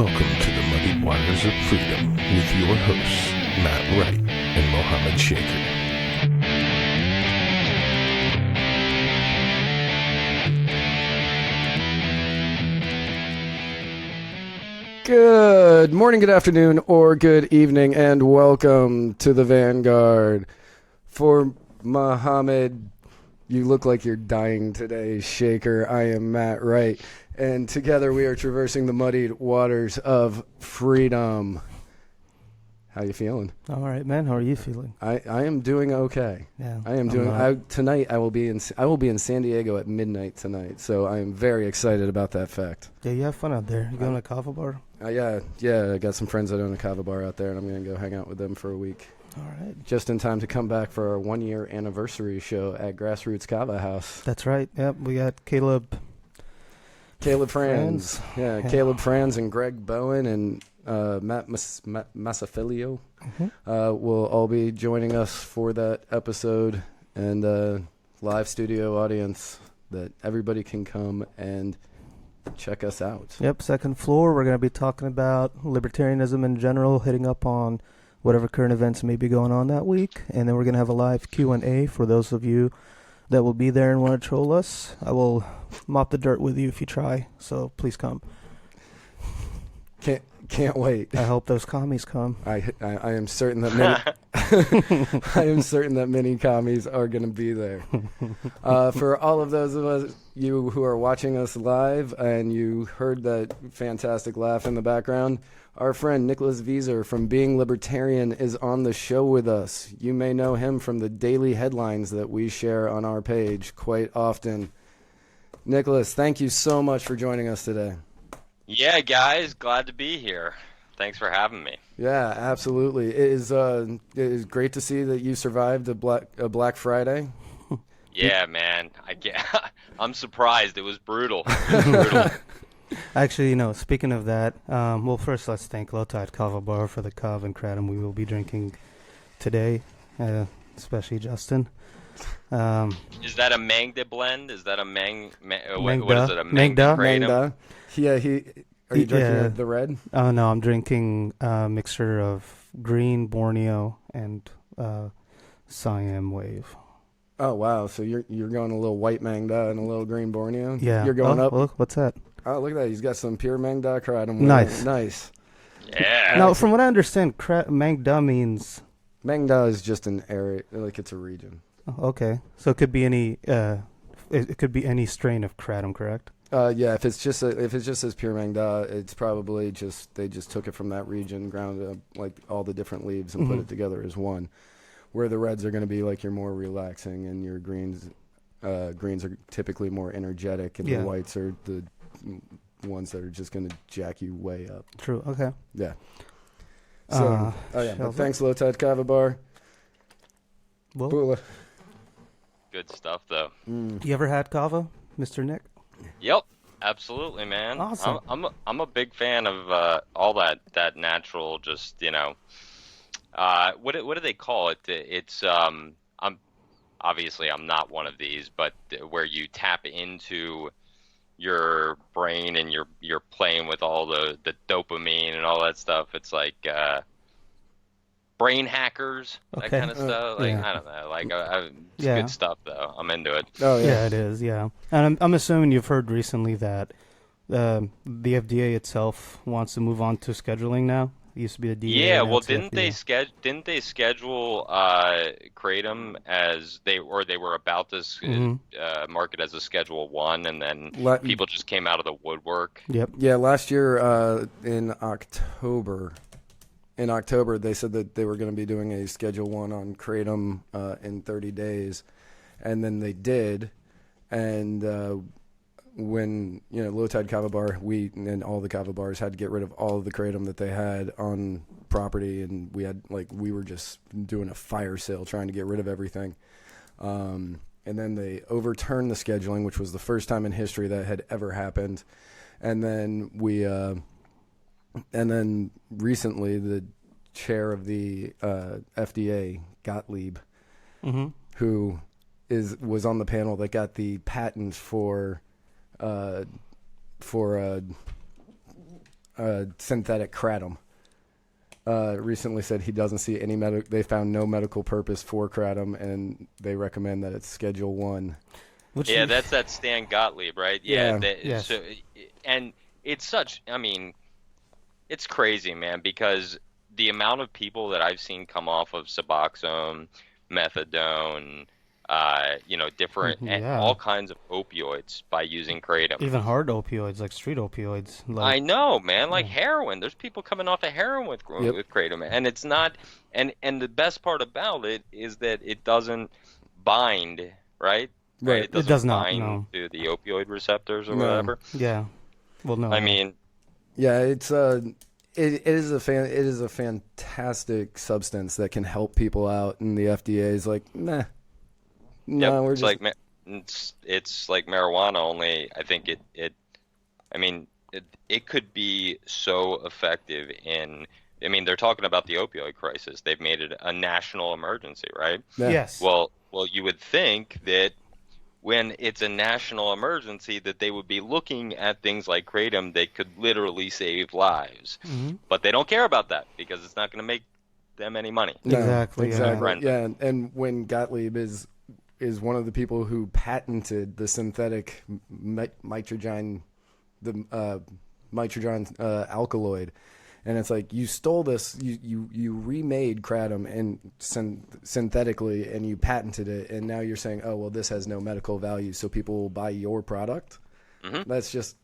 Welcome to the Muddied Waters of Freedom with your hosts, Matt Wright and Mohammed Shaker. Good morning, good afternoon, or good evening, and welcome to the Vanguard. For Mohammed, you look like you're dying today, Shaker. I am Matt Wright, and together we are traversing the muddied waters of freedom. How you feeling? All right, man. How are you feeling? I am doing okay. Yeah, I am doing. Tonight I will be in San Diego at midnight tonight, so I am very excited about that fact. Yeah, you have fun out there. You going to a kava bar? Yeah. I got some friends that own a kava bar out there, and I'm gonna go hang out with them for a week. All right. Just in time to come back for our 1-year anniversary show at Grassroots Kava House. That's right. Yep, we got Caleb Franz. Yeah, Caleb Franz and Greg Bowen and Matt Masafilio will all be joining us for that episode, and live studio audience that everybody can come and check us out. Yep, second floor. We're going to be talking about libertarianism in general, hitting up on whatever current events may be going on that week, and then we're going to have a live Q&A for those of you that will be there and want to troll us. I will mop the dirt with you if you try, so please come. Can't wait. I hope those commies come. I am certain that many commies are going to be there. For all of those of us you who are watching us live and you heard that fantastic laugh in the background, our friend Nicholas Veser from Being Libertarian is on the show with us. You may know him from the daily headlines that we share on our page quite often. Nicholas, thank you so much for joining us today. Yeah, guys, glad to be here. Thanks for having me. Yeah, absolutely. It is great to see that you survived a Black Friday. Yeah, man. I'm surprised. It was brutal. Actually, speaking of that, well, first let's thank Low Tide Kava Bar for the kava and kratom we will be drinking today, especially Justin. Is that a Mangda blend? Is that a Mangda? What is it? A Mangda? Yeah, are you drinking the red? Oh, no, I'm drinking a mixture of green Borneo and Siam Wave. Oh, wow. So you're going a little white Mangda and a little green Borneo? Yeah. You're going up? Look, what's that? Oh, look at that. He's got some pure Mangda kratom. Nice. Yeah. No, from what I understand, Mangda means... Mangda is just an area, like it's a region. Okay. So it could be any it could be any strain of kratom, correct? Yeah, if it just says pure Mangda, it's probably they just took it from that region, ground up like all the different leaves and put it together as one. Where the reds are going to be like your more relaxing, and your greens are typically more energetic, and the whites are the ones that are just going to jack you way up. True. Okay. Yeah. So, but thanks, Low Tide Kava Bar. Well, Good stuff, though. You ever had kava, Mr. Nick? Yep, absolutely, man. Awesome. I'm a big fan of all that natural, just what do they call it? It's I'm not one of these, but where you tap into your brain and you're playing with all the dopamine and all that stuff. It's like brain hackers, that kind of stuff. I don't know. It's good stuff though. I'm into it. Oh yeah, it is. Yeah, and I'm assuming you've heard recently that the FDA itself wants to move on to scheduling now. It used to be the DEA. Yeah, well, didn't they schedule kratom as they were about to mark it as a Schedule 1, and then people just came out of the woodwork. Yep. Yeah, last year in October, they said that they were going to be doing a Schedule 1 on kratom in 30 days, and then they did, and when Low Tide Kava Bar, we and all the kava bars had to get rid of all of the kratom that they had on property, and we were just doing a fire sale trying to get rid of everything. And then they overturned the scheduling, which was the first time in history that had ever happened. And then recently the chair of the FDA, Gottlieb, who was on the panel that got the patent for synthetic kratom. Recently said he doesn't see any they found no medical purpose for kratom, and they recommend that it's Schedule 1. Yeah, that's that Stan Gottlieb, right? Yeah. Yes. So, and it's such, I mean, it's crazy, man, because the amount of people that I've seen come off of Suboxone, methadone, different, all kinds of opioids by using kratom. Even hard opioids, like street opioids. I know, man, like heroin. There's people coming off of heroin with kratom, and it's not. And the best part about it is that it doesn't bind, right? Right. It doesn't does not, bind no. to the opioid receptors or whatever. Yeah. Well, no. I mean, yeah, it's it is a fantastic substance that can help people out, and the FDA is like, nah. No, we're it's just like it's like marijuana. Only I think it could be so effective in. I mean, they're talking about the opioid crisis. They've made it a national emergency, right? Yeah. Yes. Well, you would think that when it's a national emergency that they would be looking at things like kratom that could literally save lives. Mm-hmm. But they don't care about that because it's not going to make them any money. No, Exactly. exactly. Yeah. Yeah, and when Gottlieb is one of the people who patented the synthetic mitragyn, alkaloid, and it's like, you stole this, you remade kratom and synthetically, and you patented it, and now you're saying, oh well, this has no medical value, so people will buy your product. Mm-hmm. That's just,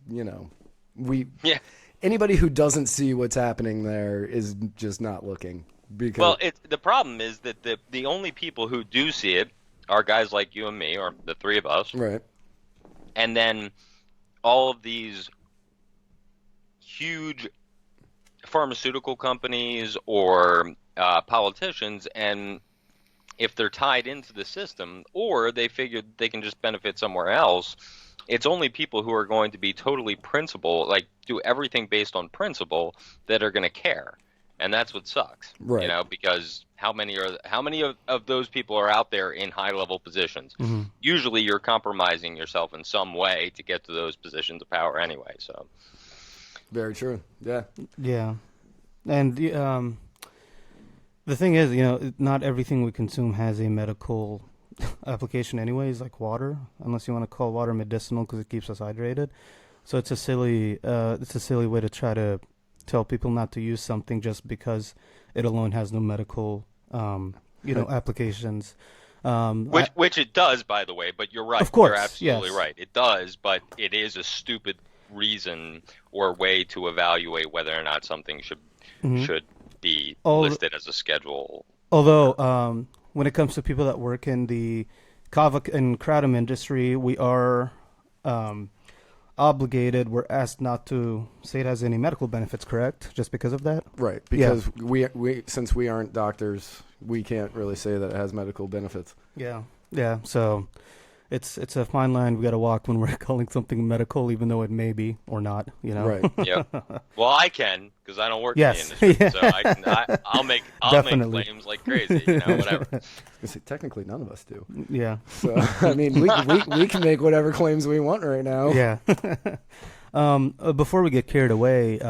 anybody who doesn't see what's happening there is just not looking. Because the problem is that the only people who do see it are guys like you and me, or the three of us, right? And then all of these huge pharmaceutical companies or politicians, and if they're tied into the system or they figure they can just benefit somewhere else, it's only people who are going to be totally principle, like do everything based on principle, that are going to care. And that's what sucks, right? Because how many of those people are out there in high level positions? Mm-hmm. Usually, you're compromising yourself in some way to get to those positions of power, anyway. So, very true. Yeah. Yeah, and the thing is, not everything we consume has a medical application, anyways. Like water, unless you want to call water medicinal because it keeps us hydrated. So it's a silly way to try to tell people not to use something just because it alone has no medical applications, which it does, by the way. But you're right. Of course, you're absolutely yes. right. It does, but it is a stupid reason or way to evaluate whether or not something should be listed as a schedule. Although when it comes to people that work in the kava and kratom industry, we are obligated, we're asked not to say it has any medical benefits, correct? Just because of that? Right, because we since we aren't doctors, we can't really say that it has medical benefits. Yeah. So it's a fine line we got to walk when we're calling something medical, even though it may be or not. Right. Yeah. Well, I can because I don't work Yes. in the industry, so I'll make claims like crazy. Whatever. Technically, none of us do. Yeah. So I mean, we can make whatever claims we want right now. Yeah. Before we get carried away,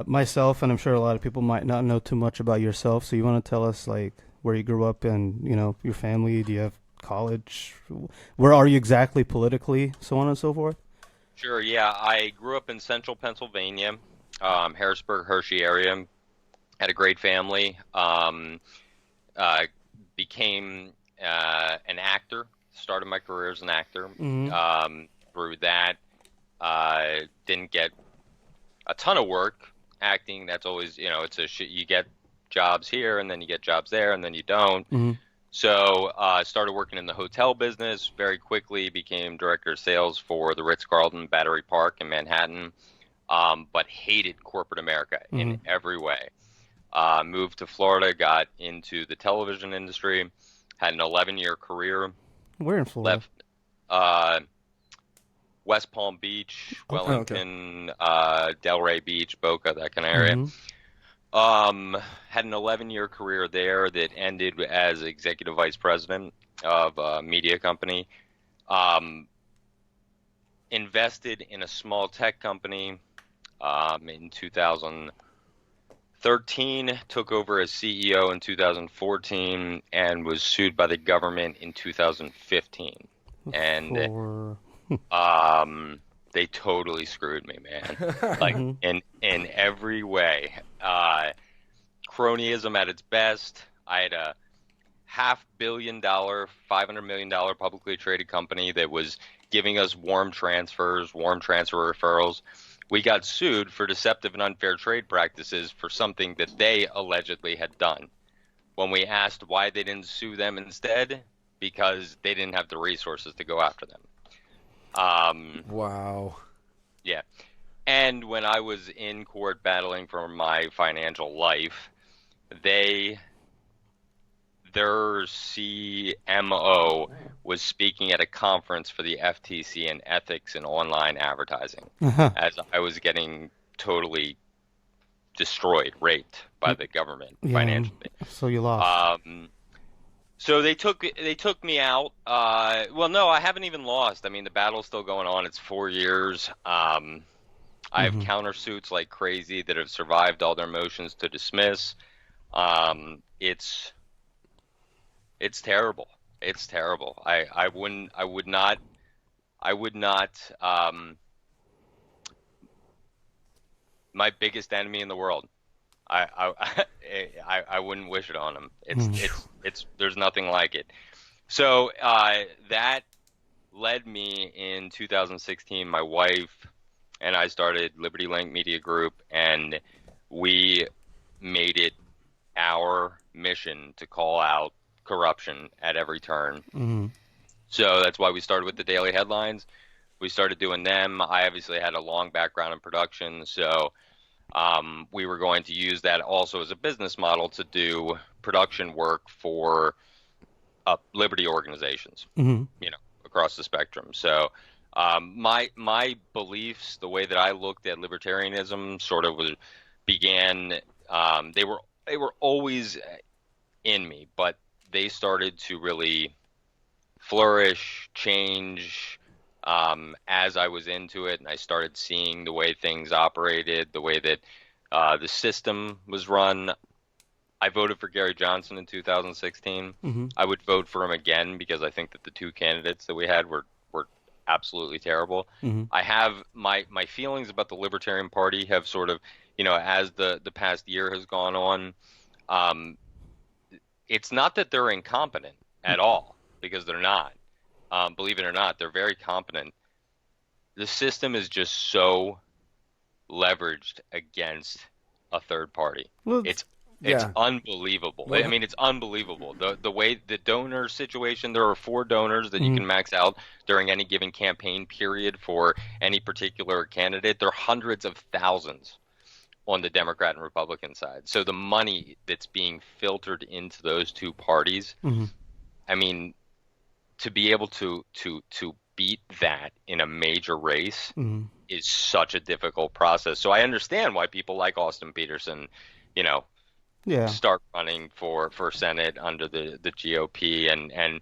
myself, and I'm sure a lot of people might not know too much about yourself, so you want to tell us like where you grew up and your family? Do you have college? Where are you exactly politically, so on and so forth? Sure, yeah. I grew up in central Pennsylvania, Harrisburg, Hershey area. Had a great family. Became an actor. Started my career as an actor. Mm-hmm. Through that, didn't get a ton of work acting. That's always, it's you get jobs here and then you get jobs there and then you don't. Mm-hmm. So I started working in the hotel business. Very quickly became director of sales for the Ritz-Carlton Battery Park in Manhattan, but hated corporate America in every way. Moved to Florida, got into the television industry, had an 11-year career. Where in Florida? Left West Palm Beach, Wellington, Delray Beach, Boca, that kind of area. Had an 11-year career there that ended as executive vice president of a media company. Invested in a small tech company, in 2013, took over as CEO in 2014, and was sued by the government in 2015. And For they totally screwed me, man. Like in every way. Cronyism at its best. I had a $500 million, $500 million publicly traded company that was giving us warm transfer referrals. We got sued for deceptive and unfair trade practices for something that they allegedly had done. When we asked why they didn't sue them instead, because they didn't have the resources to go after them. Wow. Yeah. And when I was in court battling for my financial life, their CMO was speaking at a conference for the FTC in ethics and online advertising as I was getting totally destroyed, raped by the government financially. So you lost. So they took me out. Well, no, I haven't even lost. I mean, the battle's still going on. It's 4 years. I have countersuits like crazy that have survived all their motions to dismiss. It's terrible. It's terrible. I would not. My biggest enemy in the world. I wouldn't wish it on him. It's there's nothing like it. So that led me in 2016. My wife and I started Liberty Link Media Group, and we made it our mission to call out corruption at every turn. So that's why we started with the daily headlines. We started doing them. I obviously had a long background in production, so we were going to use that also as a business model to do production work for liberty organizations, across the spectrum. So my beliefs, the way that I looked at libertarianism, sort of began. They were always in me, but they started to really flourish, change as I was into it, and I started seeing the way things operated, the way that the system was run. I voted for Gary Johnson in 2016. I would vote for him again because I think that the two candidates that we had were absolutely terrible. I have my feelings about the Libertarian Party have sort of, as the past year has gone on, it's not that they're incompetent at all, because they're not. Believe it or not, they're very competent. The system is just so leveraged against a third party. Well, It's Yeah. unbelievable. Well, I mean, it's unbelievable. The way the donor situation, there are 4 donors that you can max out during any given campaign period for any particular candidate. There are hundreds of thousands on the Democrat and Republican side. So the money that's being filtered into those two parties, I mean, to be able to beat that in a major race is such a difficult process. So I understand why people like Austin Peterson, start running for Senate under the GOP, and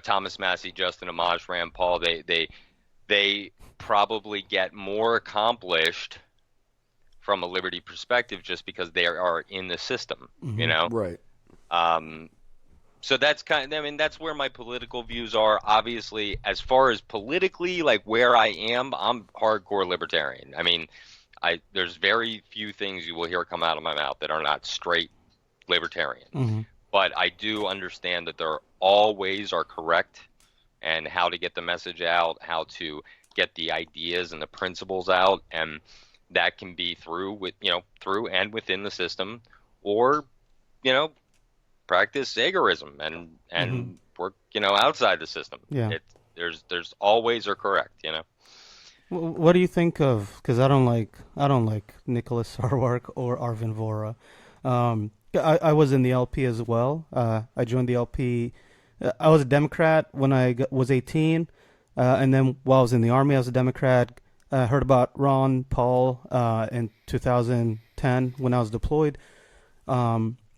Thomas Massey, Justin Amash, Rand Paul. They probably get more accomplished from a liberty perspective just because they are in the system. Right. So that's that's where my political views are. Obviously, as far as politically, like where I am, I'm hardcore libertarian. I mean, there's very few things you will hear come out of my mouth that are not straight libertarian. But I do understand that there all ways are correct, and how to get the message out, how to get the ideas and the principles out, and that can be through and within the system, or practice agorism and work outside the system. There's all ways are correct. What do you think of? Because I don't like Nicholas Sarwark or Arvin Vora. I was in the LP as well. I joined the LP. I was a Democrat when I was 18, and then while I was in the Army, I was a Democrat. I heard about Ron Paul in 2010 when I was deployed.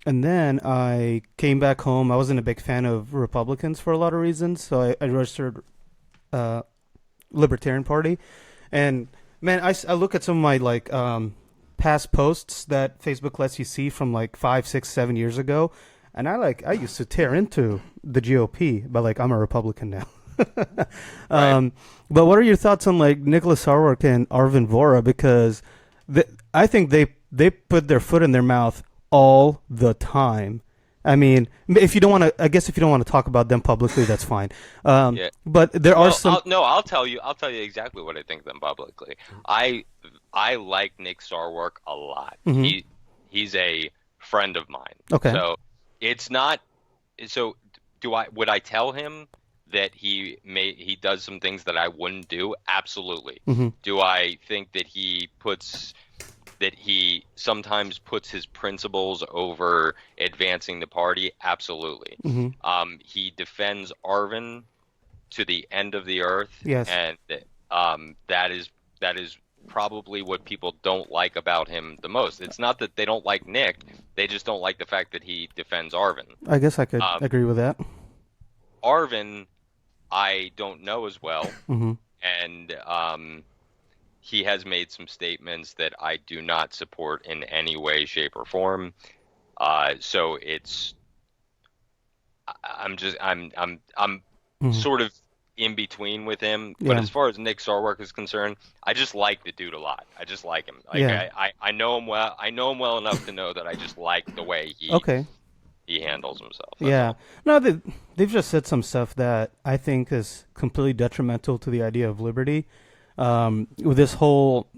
And then I came back home. I wasn't a big fan of Republicans for a lot of reasons, so I registered Libertarian Party. And Man, I look at some of my like past posts that Facebook lets you see from like 5, 6, 7 years ago, and I used to tear into the GOP, but like I'm a Republican now. Right. But what are your thoughts on like Nicholas Sarwark and Arvin Vora? Because I think they put their foot in their mouth all the time. I mean, if you don't want to, I guess if you don't want to talk about them publicly, that's fine. Yeah. But there are Well, some. I'll tell you. I'll tell you exactly what I think of them publicly. I like Nick Sarwark a lot. Mhm. He's a friend of mine. Okay. So it's not. So would I tell him that he does some things that I wouldn't do? Absolutely. Hmm. Do I think that he sometimes puts his principles over advancing the party? Absolutely. Hmm. He defends Arvin to the end of the earth, Yes. and that is probably what people don't like about him the most. It's not that they don't like Nick; they just don't like the fact that he defends Arvin. I guess I could Um, agree with that. Arvin, I don't know as well, Hmm. and he has made some statements that I do not support in any way, shape, or form. So I'm Hmm. sort of in between with him. But Yeah. as far as Nick Sarwark is concerned, I just like the dude a lot. I just like him. Like Yeah. I know him well. I know him well enough to know that I just like the way Okay. he handles himself. That's Yeah. all. No, they've just said some stuff that I think is completely detrimental to the idea of liberty. With this whole,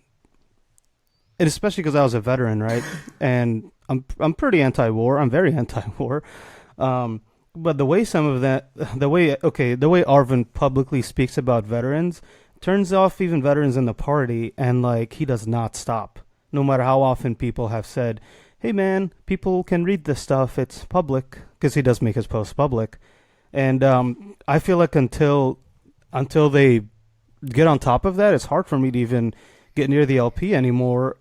and especially because I was a veteran, right? And I'm pretty anti-war. I'm very anti-war. But the way the way Arvin publicly speaks about veterans turns off even veterans in the party, and like he does not stop, no matter how often people have said, "Hey, man, people can read this stuff. It's public," because he does make his posts public. And I feel like until they get on top of that, it's hard for me to even get near the LP anymore,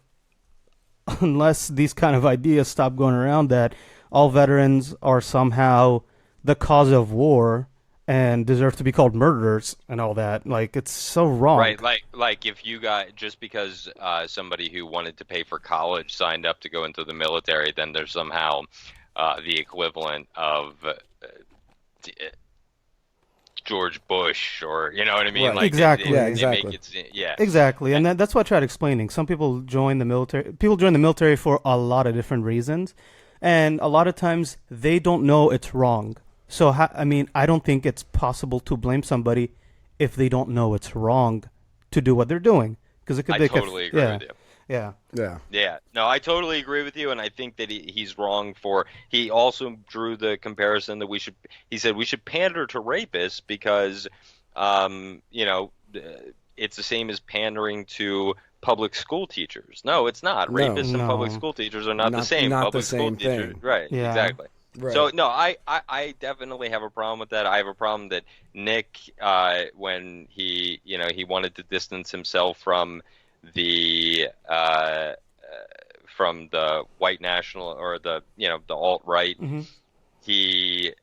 unless these kind of ideas stop going around that all veterans are somehow the cause of war and deserve to be called murderers and all that. Like, it's so wrong. Right, like if you got just because somebody who wanted to pay for college signed up to go into the military, then there's somehow the equivalent of George Bush, or you know what I mean? Right. Like Exactly. Yeah, they exactly. make it, yeah. Exactly, and that's what I tried explaining. Some people join the military. People join the military for a lot of different reasons, and a lot of times they don't know it's wrong. So, I mean, I don't think it's possible to blame somebody if they don't know it's wrong to do what they're doing, because it could. I totally agree with you. Yeah. Yeah. Yeah, no, I totally agree with you, and I think that he's wrong for. He also drew the comparison that he said we should pander to rapists because, it's the same as pandering to public school teachers. No, it's not. No. Rapists and public No. school teachers are not the same. Not the Public school same teachers, thing. right? Yeah. Exactly. Right. So no, I definitely have a problem with that. I have a problem that Nick, when he wanted to distance himself from the white national or the alt right, Hmm. he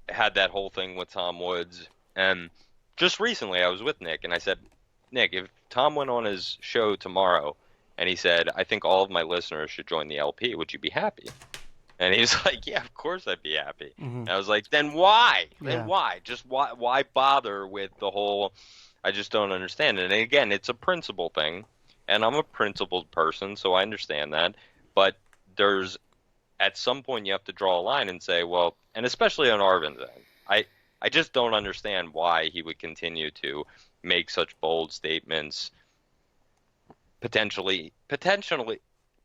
had that whole thing with Tom Woods. And just recently I was with Nick and I said, Nick, if Tom went on his show tomorrow and he said, I think all of my listeners should join the LP, would you be happy? And he was like, yeah, of course I'd be happy. Hmm. And I was like, then why? Yeah. Then why? Just why bother with the whole, I just don't understand it. And again, it's a principle thing. And I'm a principled person, so I understand that. But at some point you have to draw a line and say, well, and especially on Arvin's end, I just don't understand why he would continue to make such bold statements,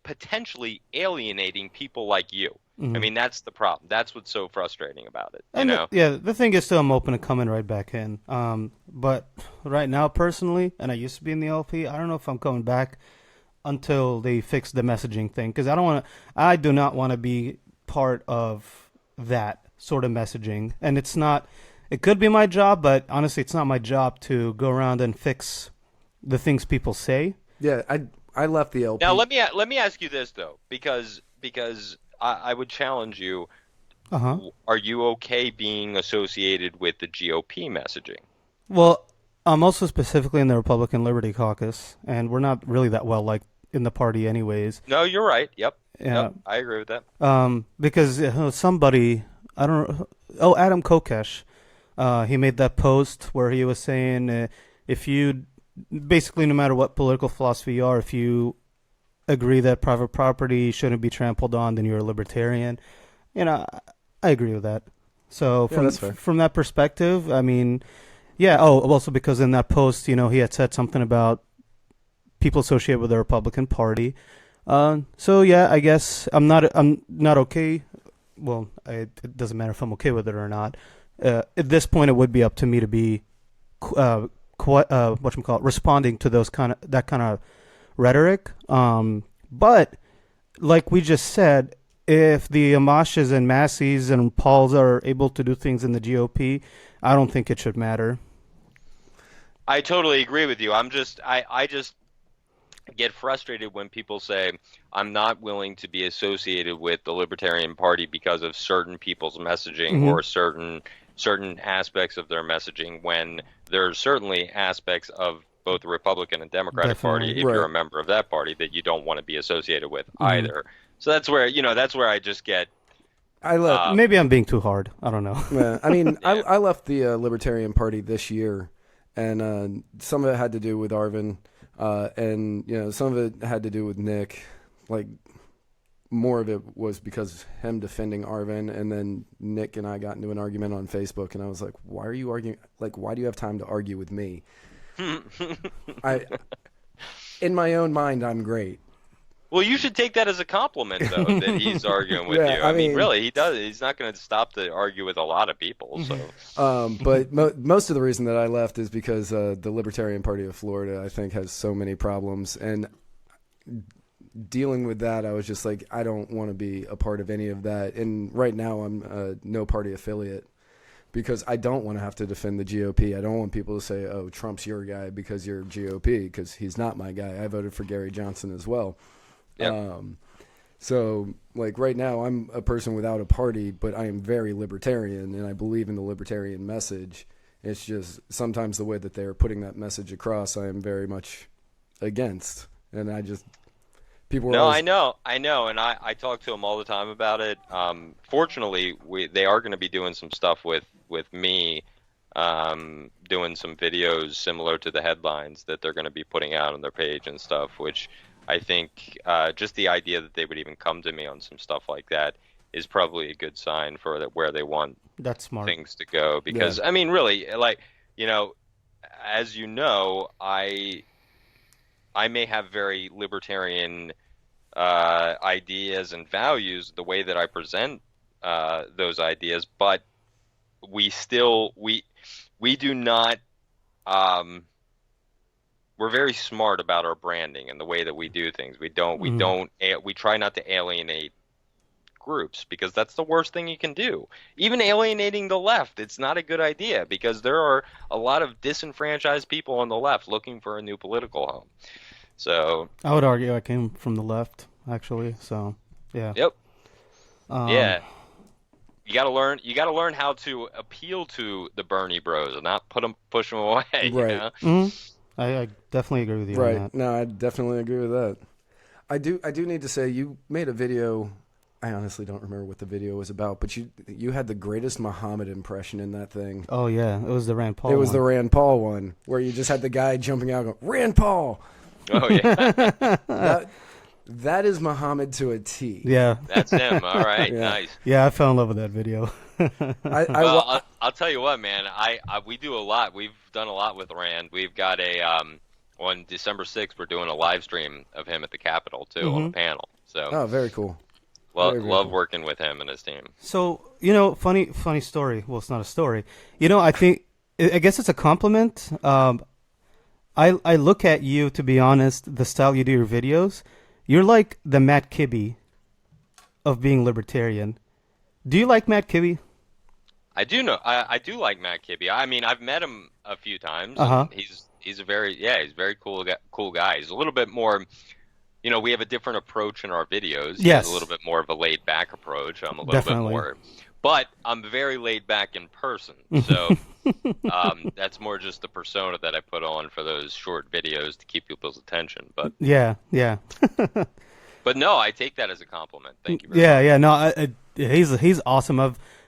potentially alienating people like you. Mhm. I mean, that's the problem. That's what's so frustrating about it. You And know? the thing is still I'm open to coming right back in. But right now, personally, and I used to be in the LP, I don't know if I'm coming back until they fix the messaging thing, because I do not want to be part of that sort of messaging. And it could be my job, but honestly, it's not my job to go around and fix the things people say. Yeah. I left the LP. Now let me ask you this though, because I would challenge you. Uh-huh. Are you okay being associated with the GOP messaging? Well, I'm also specifically in the Republican Liberty Caucus, and we're not really that well liked in the party, anyways. No, you're right. Yep. Yeah. Yep. I agree with that. Because somebody, I don't know, oh, Adam Kokesh, he made that post where he was saying if you, basically no matter what political philosophy you are, if you agree that private property shouldn't be trampled on, then you're a libertarian. I agree with that. So Yeah, that's fair. from that perspective, I mean, yeah. Oh, also because in that post, he had said something about people associated with the Republican Party. So yeah, I guess I'm not okay. Well, it doesn't matter if I'm okay with it or not. At this point, it would be up to me to be, responding to that kind of rhetoric. But like we just said, if the Amashes and Masseys and Pauls are able to do things in the GOP, I don't think it should matter. I totally agree with you. I just get frustrated when people say I'm not willing to be associated with the Libertarian Party because of certain people's messaging or certain aspects of their messaging, when there's certainly aspects of both the Republican and Democratic Party, if you're a member of that party, that you don't want to be associated with either. So that's where I just get. Maybe I'm being too hard. I don't know. Yeah, I mean, yeah. I left the Libertarian Party this year, and some of it had to do with Arvin, and some of it had to do with Nick. Like, more of it was because him defending Arvin, and then Nick and I got into an argument on Facebook, and I was like, "Why are you arguing? Like, why do you have time to argue with me?" In my own mind, I'm great. Well, you should take that as a compliment, though, that he's arguing with you. I mean, really, he does. He's not going to stop to argue with a lot of people. So, but most of the reason that I left is because the Libertarian Party of Florida, I think, has so many problems, and dealing with that, I was just like, I don't want to be a part of any of that. And right now, I'm a no party affiliate because I don't want to have to defend the GOP. I don't want people to say, "Oh, Trump's your guy because you're GOP," because he's not my guy. I voted for Gary Johnson as well. Yep. So, like, right now, I'm a person without a party, but I am very libertarian, and I believe in the libertarian message. It's just sometimes the way that they're putting that message across, I am very much against. And people are I know, and I talk to them all the time about it. Fortunately, they are going to be doing some stuff with me, doing some videos similar to the headlines that they're going to be putting out on their page and stuff, which I think just the idea that they would even come to me on some stuff like that is probably a good sign for where they want things to go. Because, I mean, really, like, as you know, I may have very libertarian ideas and values, the way that I present those ideas, but we do not we're very smart about our branding and the way that we do things. We try not to alienate groups, because that's the worst thing you can do. Even alienating the left, it's not a good idea, because there are a lot of disenfranchised people on the left looking for a new political home. So I would argue I came from the left, actually. So yeah. Yep. Yeah. You gotta learn how to appeal to the Bernie Bros and not push them away. Right. You know? Mm-hmm. I definitely agree with you on that. No, I definitely agree with that. I do need to say, you made a video. I honestly don't remember what the video was about, but you had the greatest Muhammad impression in that thing. Oh yeah, it was the Rand Paul. It was the Rand Paul one where you just had the guy jumping out, going, "Rand Paul." Oh yeah. That is Muhammad to a T. Yeah, that's him. All right, yeah. Nice. Yeah, I fell in love with that video. I'll tell you what, man. We do a lot. We've done a lot with Rand. We've got on December 6th, we're doing a live stream of him at the Capitol too, on a panel. So very cool. Love working with him and his team. So funny story. Well, it's not a story. I guess it's a compliment. I look at you, to be honest, the style you do your videos. You're like the Matt Kibbe of being libertarian. Do you like Matt Kibbe? I do know. I do like Matt Kibbe. I mean, I've met him a few times. Uh-huh. He's a very cool guy. He's a little bit more, we have a different approach in our videos. He Yes. has a little bit more of a laid back approach. I'm a little Definitely. bit more, but I'm very laid back in person. So that's more just the persona that I put on for those short videos to keep people's attention. But Yeah. but no, I take that as a compliment. Thank you very much. Yeah. No, he's awesome.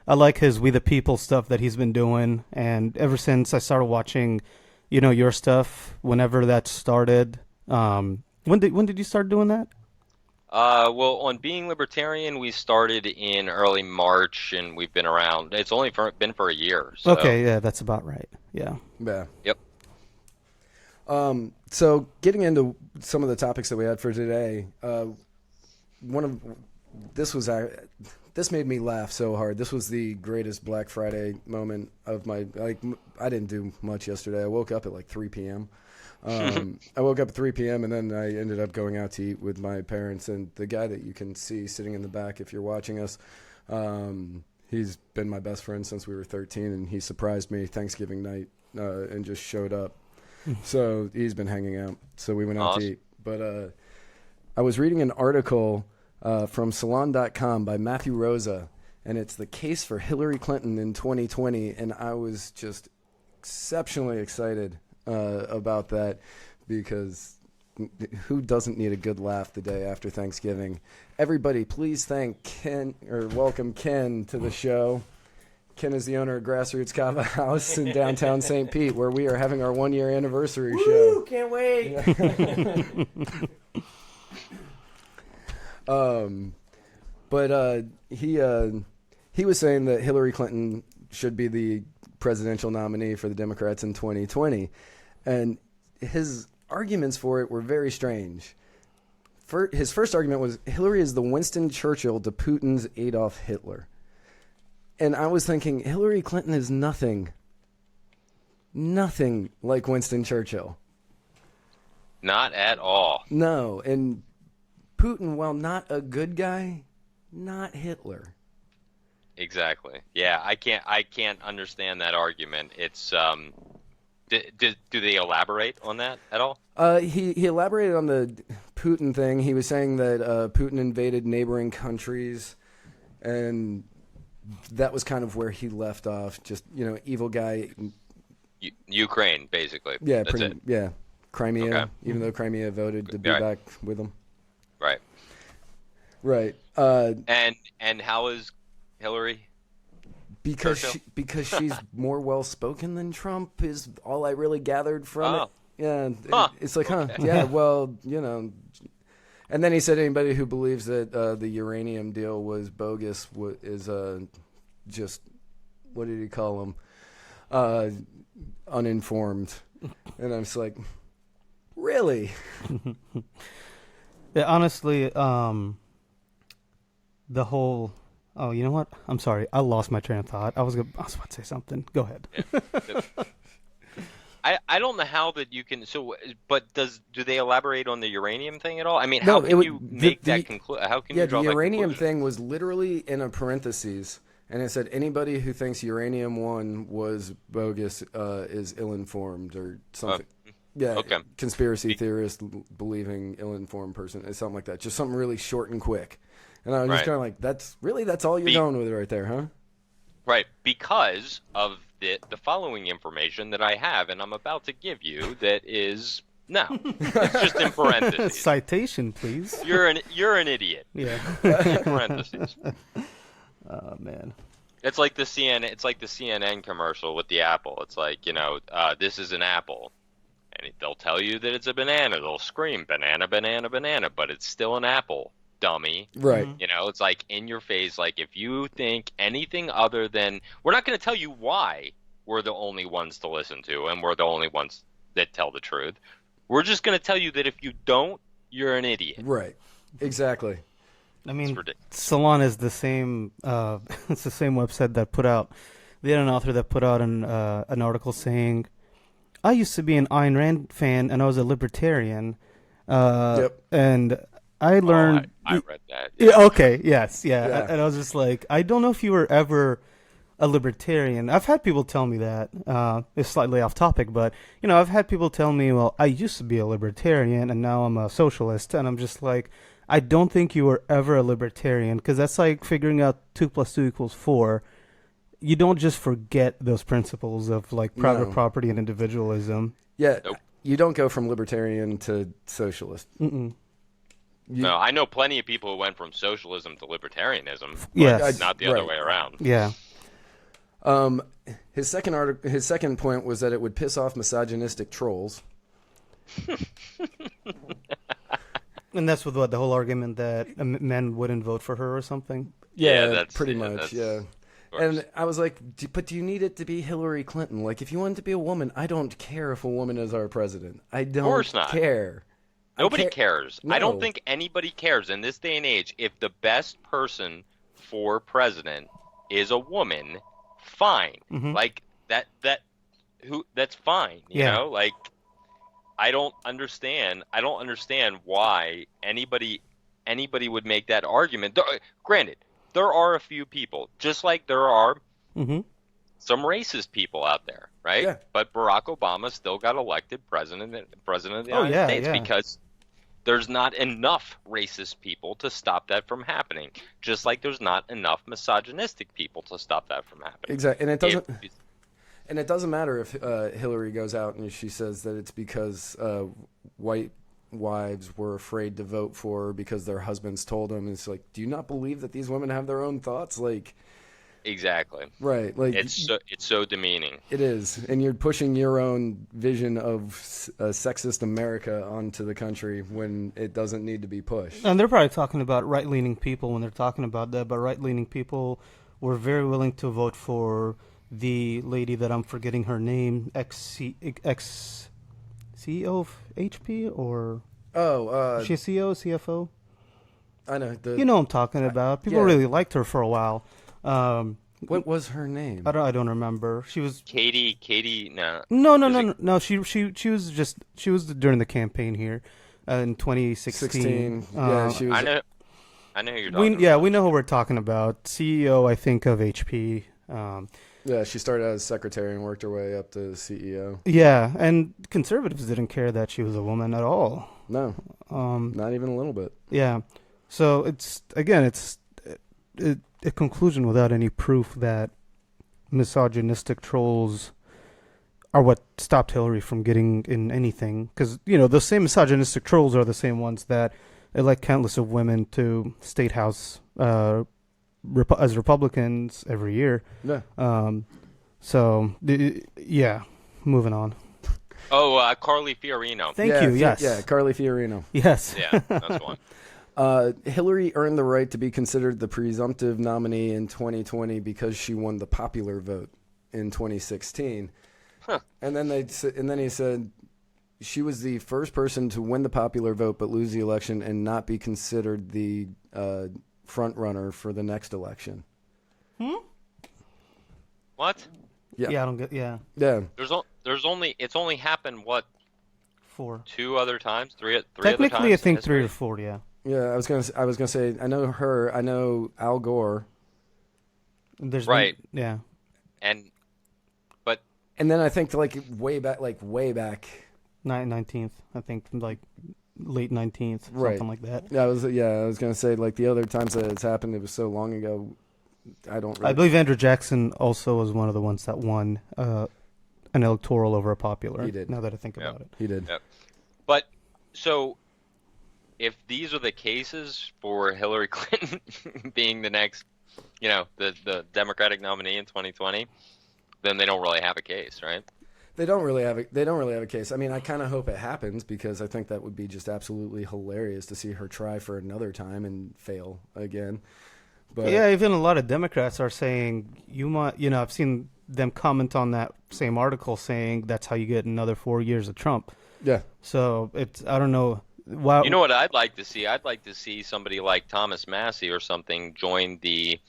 I like his We the People stuff that he's been doing, and ever since I started watching, your stuff, whenever that started. When did you start doing that? Well, on Being Libertarian, we started in early March, and we've been around. It's only been for a year. So. Okay, yeah, that's about right. Yeah. Yeah. Yep. So getting into some of the topics that we had for today, this made me laugh so hard. This was the greatest Black Friday moment of my, I didn't do much yesterday. I woke up at like 3 p.m. I woke up at 3 p.m. and then I ended up going out to eat with my parents, and the guy that you can see sitting in the back if you're watching us, he's been my best friend since we were 13, and he surprised me Thanksgiving night and just showed up. So he's been hanging out. So we went out to eat. But I was reading an article from Salon.com by Matthew Rosa, and it's the case for Hillary Clinton in 2020, and I was just exceptionally excited about that, because who doesn't need a good laugh the day after Thanksgiving? Everybody, please thank Ken, or welcome Ken to the show. Ken is the owner of Grassroots Kava House in downtown St. Pete, where we are having our 1-year anniversary show. Can't wait. But he was saying that Hillary Clinton should be the presidential nominee for the Democrats in 2020, and his arguments for it were very strange. His first argument was Hillary is the Winston Churchill to Putin's Adolf Hitler. And I was thinking, Hillary Clinton is nothing like Winston Churchill. Not at all. No, and Putin, while not a good guy, not Hitler. Exactly. Yeah, I can't understand that argument. It's do they elaborate on that at all? He elaborated on the Putin thing. He was saying that Putin invaded neighboring countries, and that was kind of where he left off. Just, evil guy. Ukraine, basically. Yeah, that's it. Yeah, Crimea. Okay. Even though Crimea voted to be Right. back with him. Right. Right. And how is Hillary? Because she's more well spoken than Trump is all I really gathered from it. Yeah, it's like, okay. Yeah, well, And then he said anybody who believes that the uranium deal was bogus is just, what did he call them? Uninformed. And I'm just like, really? Yeah, honestly, the whole. Oh, you know what? I'm sorry. I lost my train of thought. I was about to say something. Go ahead. I don't know how that you can. So, but do they elaborate on the uranium thing at all? I mean, No, how can you make that conclusion? How can you draw the uranium that conclusion? thing was literally in a parentheses, and it said anybody who thinks uranium 1 was bogus is ill-informed or something. Yeah, okay. Conspiracy theorist believing ill-informed person. It's something like that. Just something really short and quick. And I was just kind of like, that's all you're going with it right there, huh? Right, because of the following information that I have, and I'm about to give you, that is no, it's just in parentheses. Citation, please. You're an idiot. Yeah. In parentheses. Oh man. It's like the CNN commercial with the apple. It's like, this is an apple. And they'll tell you that it's a banana. They'll scream, banana, banana, banana, but it's still an apple, dummy. Right. It's like in your face. Like, if you think anything other than, we're not going to tell you why we're the only ones to listen to and we're the only ones that tell the truth. We're just going to tell you that if you don't, you're an idiot. Right. Exactly. I mean, It's ridiculous. Salon is the same. It's the same website that put out. They had an author that put out an article saying, "I used to be an Ayn Rand fan, and I was a libertarian." Yep. And I learned. I read that. Yeah. Okay. Yes. Yeah. And I was just like, I don't know if you were ever a libertarian. I've had people tell me that. It's slightly off topic, but I've had people tell me, "Well, I used to be a libertarian, and now I'm a socialist," and I'm just like, I don't think you were ever a libertarian, because that's like figuring out 2 + 2 = 4. You don't just forget those principles of like private property and individualism. Yeah, you don't go from libertarian to socialist. No, I know plenty of people who went from socialism to libertarianism. Yes. Not the other way around. Yeah. His second point was that it would piss off misogynistic trolls. And that's with what, the whole argument that men wouldn't vote for her or something? Yeah, that's pretty much, yeah. And I was like, but do you need it to be Hillary Clinton? Like, if you want it to be a woman, I don't care if a woman is our president. I don't Of course not. care. Nobody cares. No. I don't think anybody cares in this day and age. If the best person for president is a woman, fine. Like that's fine. You know, like I don't understand why anybody would make that argument. Granted, there are a few people, just like there are some racist people out there, right? Yeah. But Barack Obama still got elected president of the United States because there's not enough racist people to stop that from happening. Just like there's not enough misogynistic people to stop that from happening. Exactly, and it doesn't matter if Hillary goes out and she says that it's because white wives were afraid to vote for her because their husbands told them. It's like, do you not believe that these women have their own thoughts? Like, exactly. Right. Like it's so demeaning. It is, and you're pushing your own vision of sexist America onto the country when it doesn't need to be pushed. And they're probably talking about right-leaning people when they're talking about that, but right-leaning people were very willing to vote for the lady that I'm forgetting her name, ex-CEO of HP, or is she a CEO, CFO? I know. You know what I'm talking about. People really liked her for a while. What was her name? I don't remember. She was Katie. No. No. She was during the campaign here in 2016. Yeah, she was. I know who you're talking about. Yeah, we know who we're talking about. CEO, I think, of HP. Yeah, she started as secretary and worked her way up to CEO. Yeah, and conservatives didn't care that she was a woman at all. No, not even a little bit. Yeah, so it's a conclusion without any proof that misogynistic trolls are what stopped Hillary from getting in anything. Because, those same misogynistic trolls are the same ones that elect countless of women to state house as Republicans every year. Yeah. Moving on. Oh, Carly Fiorina. Thank you, yes. Yeah, Carly Fiorina. Yes. Yeah, that's one. Hillary earned the right to be considered the presumptive nominee in 2020 because she won the popular vote in 2016. Huh. And then he said she was the first person to win the popular vote but lose the election and not be considered the front runner for the next election. What? Yeah, I don't get. Yeah. Yeah. It's only happened 4. 2 other times, 3 other times. Technically, I think 3 or 4. Yeah. Yeah, I was gonna say I know her. I know Al Gore. There's right. Yeah. And then I think way back. 19th, I think, like late 19th, something like that. Yeah, I was gonna say the other times that it's happened, it was so long ago. I believe Andrew Jackson also was one of the ones that won an electoral over a popular. He did. Now that I think about it, he did. Yep. But so, if these are the cases for Hillary Clinton being the next, the Democratic nominee in 2020, then they don't really have a case, right? They don't really have a case. I mean, I kind of hope it happens because I think that would be just absolutely hilarious to see her try for another time and fail again. But yeah, even a lot of Democrats are saying I've seen them comment on that same article saying that's how you get another 4 years of Trump. Yeah. So I don't know. Wow. You know what I'd like to see? I'd like to see somebody like Thomas Massey or something join the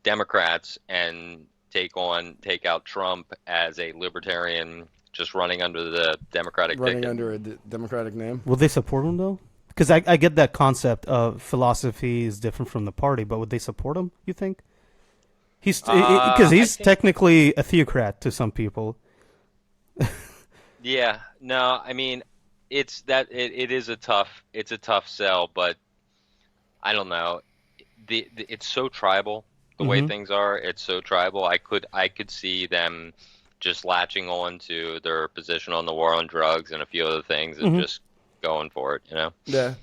Democrats and take out Trump as a libertarian, just running under the Democratic ticket. Under a Democratic name. Would they support him though? Because I get that concept of philosophy is different from the party, but would they support him, you think? He's because he's think, technically a theocrat to some people. yeah, no, I mean, it is it's a tough sell, but I don't know. It's so tribal the way Hmm. things are. It's so tribal. I could see them just latching on to their position on the war on drugs and a few other things and Hmm. just going for it, you know? Yeah,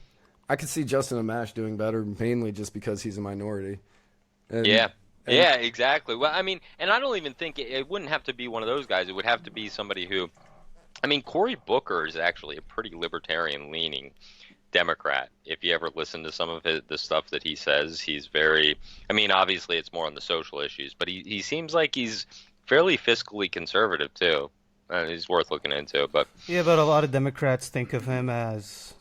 I could see Justin Amash doing better, mainly just because he's a minority. And Yeah. and Yeah, exactly. Well, I mean, and I don't even think it wouldn't have to be one of those guys. It would have to be somebody who, I mean, Cory Booker is actually a pretty libertarian leaning Democrat. If you ever listen to some of the stuff that he says, he's very, I mean, obviously it's more on the social issues, but he seems like he's fairly fiscally conservative too. He's worth looking into, but Yeah, but a lot of Democrats think of him as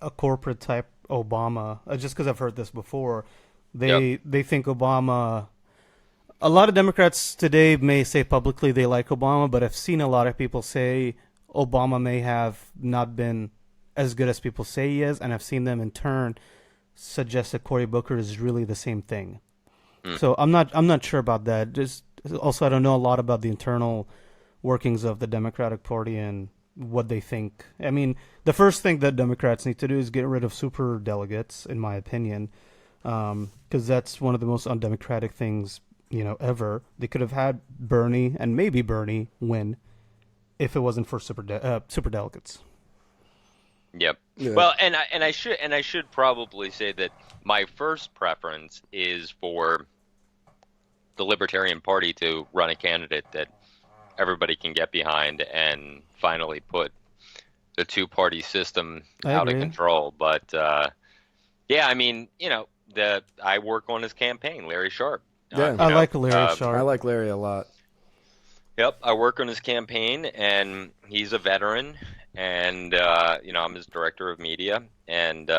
a corporate type Obama. Just because I've heard this before, yep. they think Obama. A lot of Democrats today may say publicly they like Obama, but I've seen a lot of people say Obama may have not been as good as people say he is, and I've seen them in turn suggest that Cory Booker is really the same thing. Mm. So I'm not sure about that. Just also I don't know a lot about the internal workings of the Democratic Party and what they think. I mean, the first thing that Democrats need to do is get rid of super delegates, in my opinion, because that's one of the most undemocratic things ever. They could have had Bernie and maybe Bernie win if it wasn't for super delegates. Yep. yeah, Well, and I should probably say that my first preference is for the Libertarian Party to run a candidate that everybody can get behind and finally put the two-party system I out of agree. control. But yeah, I mean, I work on his campaign, Larry Sharp. yeah. I like Larry I Sharp. like Larry a lot. Yep, I work on his campaign, and he's a veteran, and I'm his director of media, and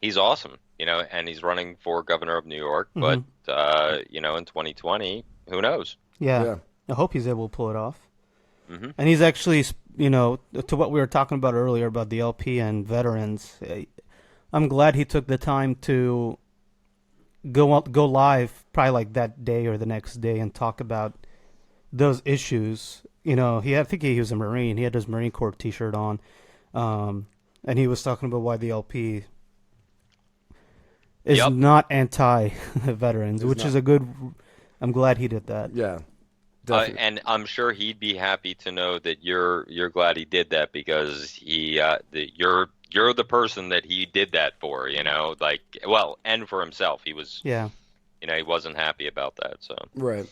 he's awesome, and he's running for governor of New York, but Hmm. in 2020, who knows? Yeah, Yeah, I hope he's able to pull it off. Hmm. And he's actually, to what we were talking about earlier about the LP and veterans. I'm glad he took the time to go live, probably like that day or the next day, and talk about those issues. I think he was a Marine. He had his Marine Corps T-shirt on, and he was talking about why the LP is Yep. not anti-veterans, It's which is not. a good. I'm glad he did that. Yeah, definitely. And I'm sure he'd be happy to know that you're glad he did that because you're the person that he did that for, like, well, and for himself. He was, Yeah. he wasn't happy about that. So Right.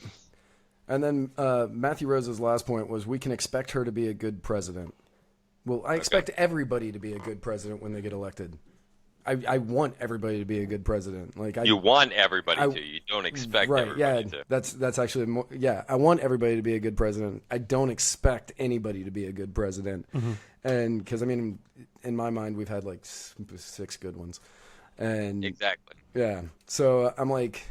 And then Matthew Rose's last point was we can expect her to be a good president. Well, I expect everybody to be a good president when they get elected. I want everybody to be a good president. Like you want everybody I- to. You don't expect right, everybody yeah, to. that's actually more, yeah. I want everybody to be a good president. I don't expect anybody to be a good president, and because I mean, in my mind, we've had like 6 good ones, and Exactly. yeah. So I'm like,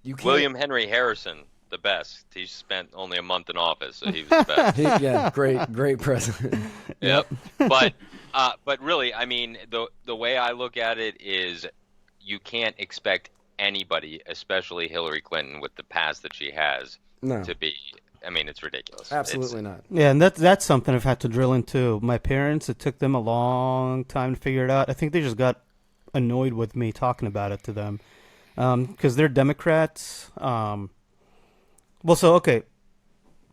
you can't. William Henry Harrison, the best. He spent only a month in office, so he was the best. Yeah, great president. Yep. But really, I mean, the way I look at it is you can't expect anybody, especially Hillary Clinton with the past that she has, No, to be. I mean, it's ridiculous. absolutely not. Yeah, and that's something I've had to drill into. My parents, it took them a long time to figure it out. I think they just got annoyed with me talking about it to them because they're Democrats. Okay,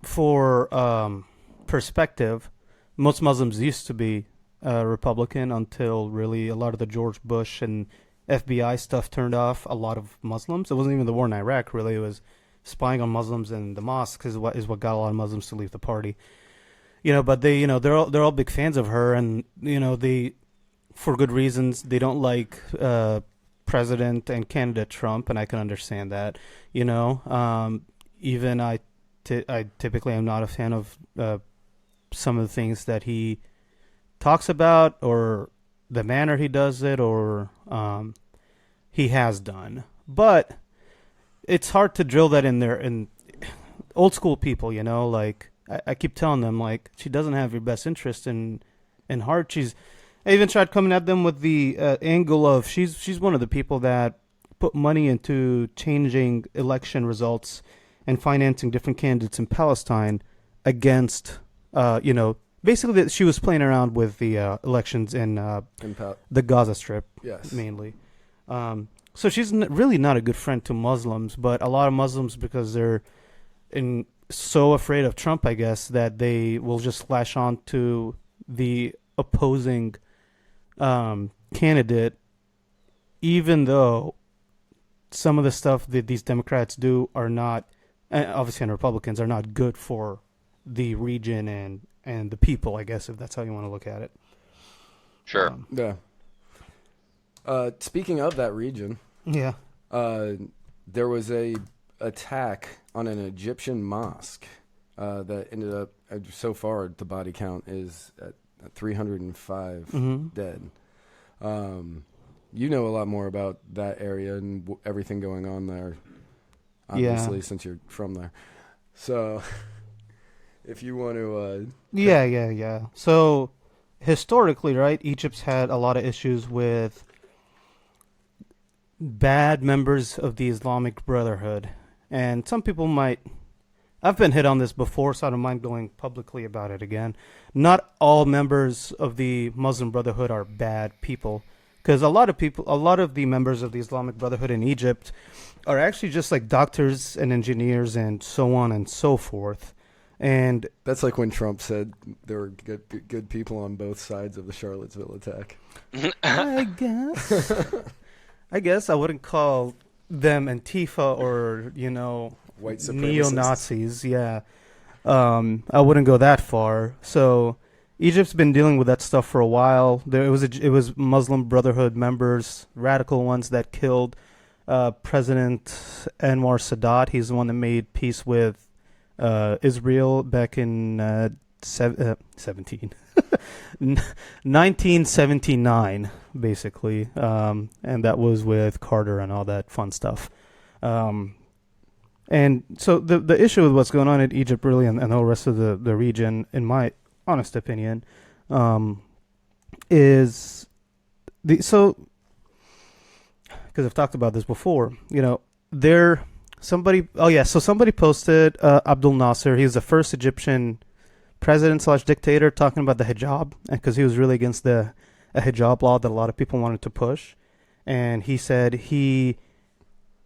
for perspective, most Muslims used to be Republican until really a lot of the George Bush and FBI stuff turned off a lot of Muslims. It wasn't even the war in Iraq, really. It was spying on Muslims in the mosques is what got a lot of Muslims to leave the party. But they're all big fans of her, and they, for good reasons, they don't like President and candidate Trump, and I can understand that. Even I typically am not a fan of some of the things that he talks about or the manner he does it or he has done. But it's hard to drill that in there. And old school people, like I keep telling them, like, she doesn't have your best interest in heart. I even tried coming at them with the angle of she's one of the people that put money into changing election results and financing different candidates in Palestine against, basically that she was playing around with the elections in the Gaza Strip, yes, mainly. So she's really not a good friend to Muslims, but a lot of Muslims, because they're so afraid of Trump, I guess, that they will just lash on to the opposing candidate, even though some of the stuff that these Democrats do are not, obviously, and Republicans are not good for the region and the people, I guess, if that's how you want to look at it. Sure. Yeah. Speaking of that region, yeah, there was a attack on an Egyptian mosque that ended up, so far the body count is at 305 dead. You know a lot more about that area and everything going on there, obviously, since you're from there. So, if you want to... Yeah. So, historically, right, Egypt's had a lot of issues with bad members of the Islamic Brotherhood. And some people might... I've been hit on this before, so I don't mind going publicly about it again. Not all members of the Muslim Brotherhood are bad people. Because a lot of the members of the Islamic Brotherhood in Egypt are actually just like doctors and engineers and so on and so forth. And that's like when Trump said there were good people on both sides of the Charlottesville attack. I guess I wouldn't call them Antifa or, white supremacists. Neo-Nazis. Yeah. I wouldn't go that far. So Egypt's been dealing with that stuff for a while. It was Muslim Brotherhood members, radical ones, that killed President Anwar Sadat. He's the one that made peace with Israel back in 1979, basically, and that was with Carter and all that fun stuff. And so the issue with what's going on in Egypt, really, and the whole rest of the region, in my honest opinion, is because I've talked about this before. Somebody posted Abdul Nasser. He was the first Egyptian president/dictator talking about the hijab, because he was really against a hijab law that a lot of people wanted to push. And he said he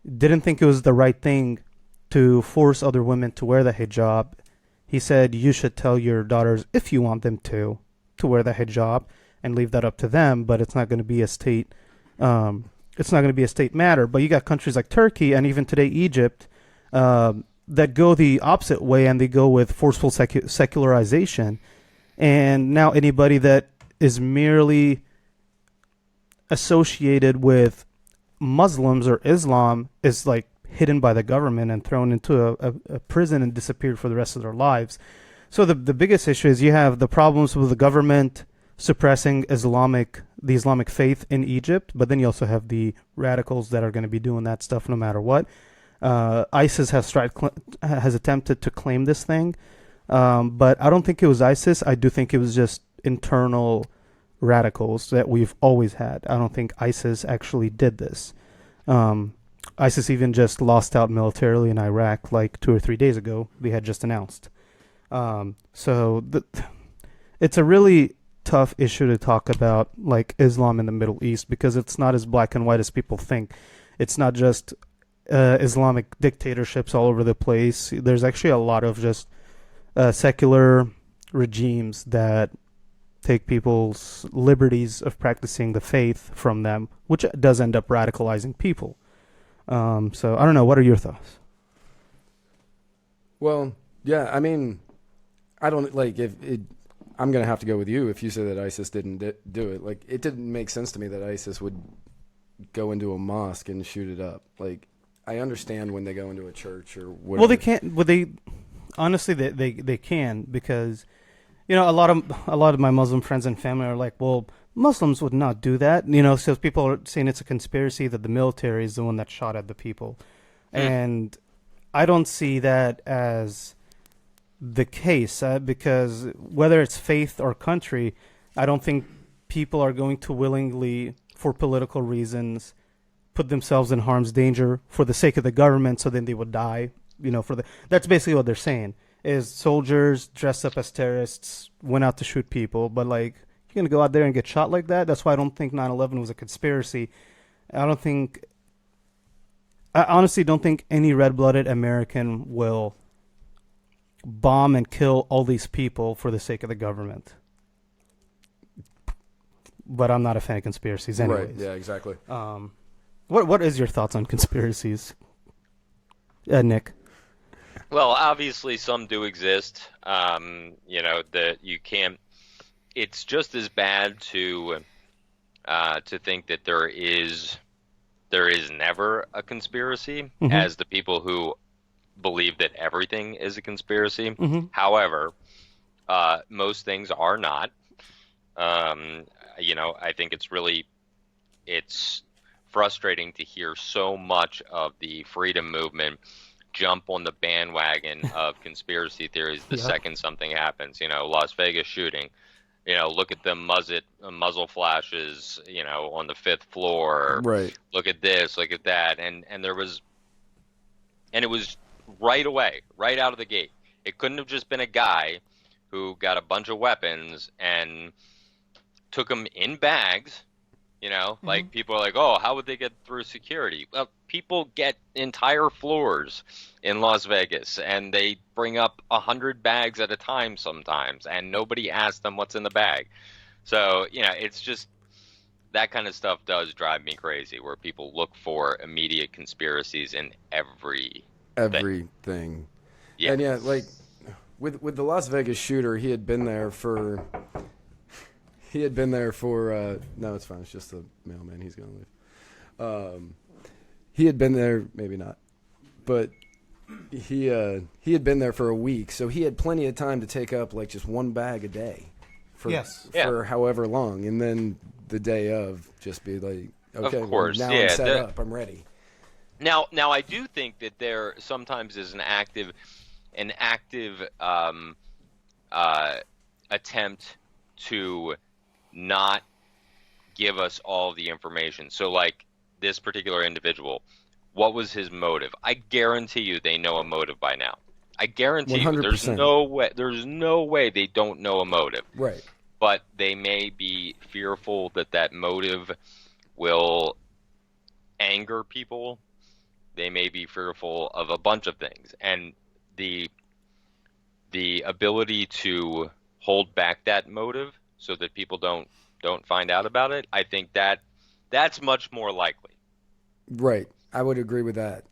didn't think it was the right thing to force other women to wear the hijab. He said you should tell your daughters, if you want them to wear the hijab, and leave that up to them, but it's not going to be a state matter. But you got countries like Turkey and even today Egypt that go the opposite way, and they go with forceful secularization. And now anybody that is merely associated with Muslims or Islam is like hidden by the government and thrown into a prison and disappeared for the rest of their lives. So the biggest issue is you have the problems with the government suppressing the Islamic faith in Egypt, but then you also have the radicals that are going to be doing that stuff no matter what. ISIS has attempted to claim this thing, but I don't think it was ISIS. I do think it was just internal radicals that we've always had. I don't think ISIS actually did this. ISIS even just lost out militarily in Iraq like 2 or 3 days ago. They had just announced. It's a really tough issue to talk about, like Islam in the Middle East, because it's not as black and white as people think. It's not just Islamic dictatorships all over the place. There's actually a lot of just secular regimes that take people's liberties of practicing the faith from them, which does end up radicalizing people. So I don't know. What are your thoughts? Well, yeah, I mean, I don't like I'm going to have to go with you if you say that ISIS didn't do it. Like, it didn't make sense to me that ISIS would go into a mosque and shoot it up. Like, I understand when they go into a church or whatever. Well, they can't. Well, honestly, they can, because, a lot of my Muslim friends and family are like, well, Muslims would not do that. So people are saying it's a conspiracy that the military is the one that shot at the people. And I don't see that as the case, because whether it's faith or country, I don't think people are going to willingly, for political reasons, put themselves in harm's danger for the sake of the government, so then they would die. That's basically what they're saying. Is soldiers dressed up as terrorists went out to shoot people, but like you're gonna go out there and get shot like that. That's why I don't think 9/11 was a conspiracy. I honestly don't think any red-blooded American will bomb and kill all these people for the sake of the government. But I'm not a fan of conspiracies anyways. Right, yeah, exactly. What is your thoughts on conspiracies, Nick? Well, obviously some do exist. That you can't. It's just as bad to think that there is never a conspiracy as the people who believe that everything is a conspiracy. Mm-hmm. However, most things are not. I think it's frustrating to hear so much of the freedom movement jump on the bandwagon of conspiracy theories the second something happens. Las Vegas shooting. Look at the muzzle flashes, on the 5th floor. Right. Look at this, look at that. And it was right away, right out of the gate. It couldn't have just been a guy who got a bunch of weapons and took them in bags. Like people are like, oh, how would they get through security? Well, people get entire floors in Las Vegas and they bring up 100 bags at a time sometimes, and nobody asks them what's in the bag. So, it's just that kind of stuff does drive me crazy, where people look for immediate conspiracies in everything. Yes. And yeah, like with the Las Vegas shooter, he had been there for no, it's fine. It's just the mailman. He's going to leave. He had been there, maybe not, but he had been there for a week, so he had plenty of time to take up like just one bag a day for however long, and then the day of just be like, okay, of course, well, now I'm set up, I'm ready. Now I do think that there sometimes is an active attempt to not give us all the information. So like this particular individual, what was his motive? I guarantee you they know a motive by now. I guarantee 100%. You there's no way they don't know a motive. Right. But they may be fearful that motive will anger people. They may be fearful of a bunch of things. And the ability to hold back that motive so that people don't find out about it, I think that's much more likely. Right. I would agree with that.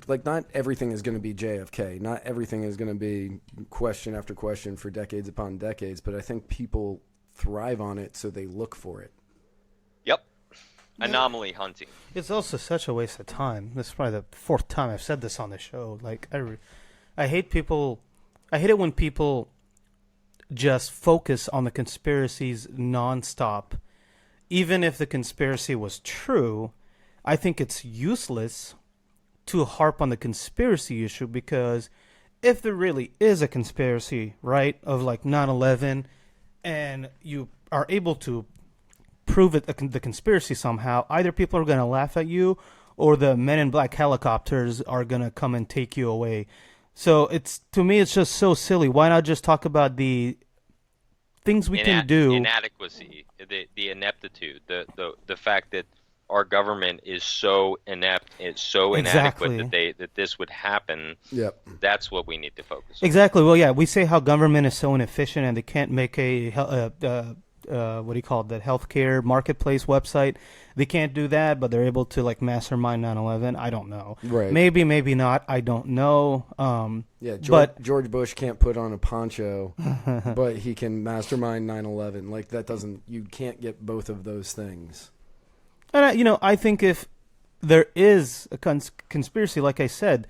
Like, not everything is going to be JFK. Not everything is going to be question after question for decades upon decades, but I think people thrive on it, so they look for it. Yep. Anomaly hunting. It's also such a waste of time. This is probably the 4th time I've said this on the show. Like, I hate it when people just focus on the conspiracies nonstop. Even if the conspiracy was true, I think it's useless to harp on the conspiracy issue, because if there really is a conspiracy, right, of like 9/11, and you are able to prove it, the conspiracy somehow, either people are going to laugh at you or the Men in Black helicopters are going to come and take you away. So to me, it's just so silly. Why not just talk about the things we can do? Inadequacy, the ineptitude, the fact that our government is so inept, it's so inadequate that this would happen. Yep. That's what we need to focus on. Exactly. Well, yeah, we say how government is so inefficient and they can't make what do you call it, that healthcare marketplace website. They can't do that, but they're able to like mastermind 9/11. I don't know. Right. Maybe not. I don't know. George Bush can't put on a poncho, but he can mastermind 9/11. Like, you can't get both of those things. And I think if there is a conspiracy, like I said,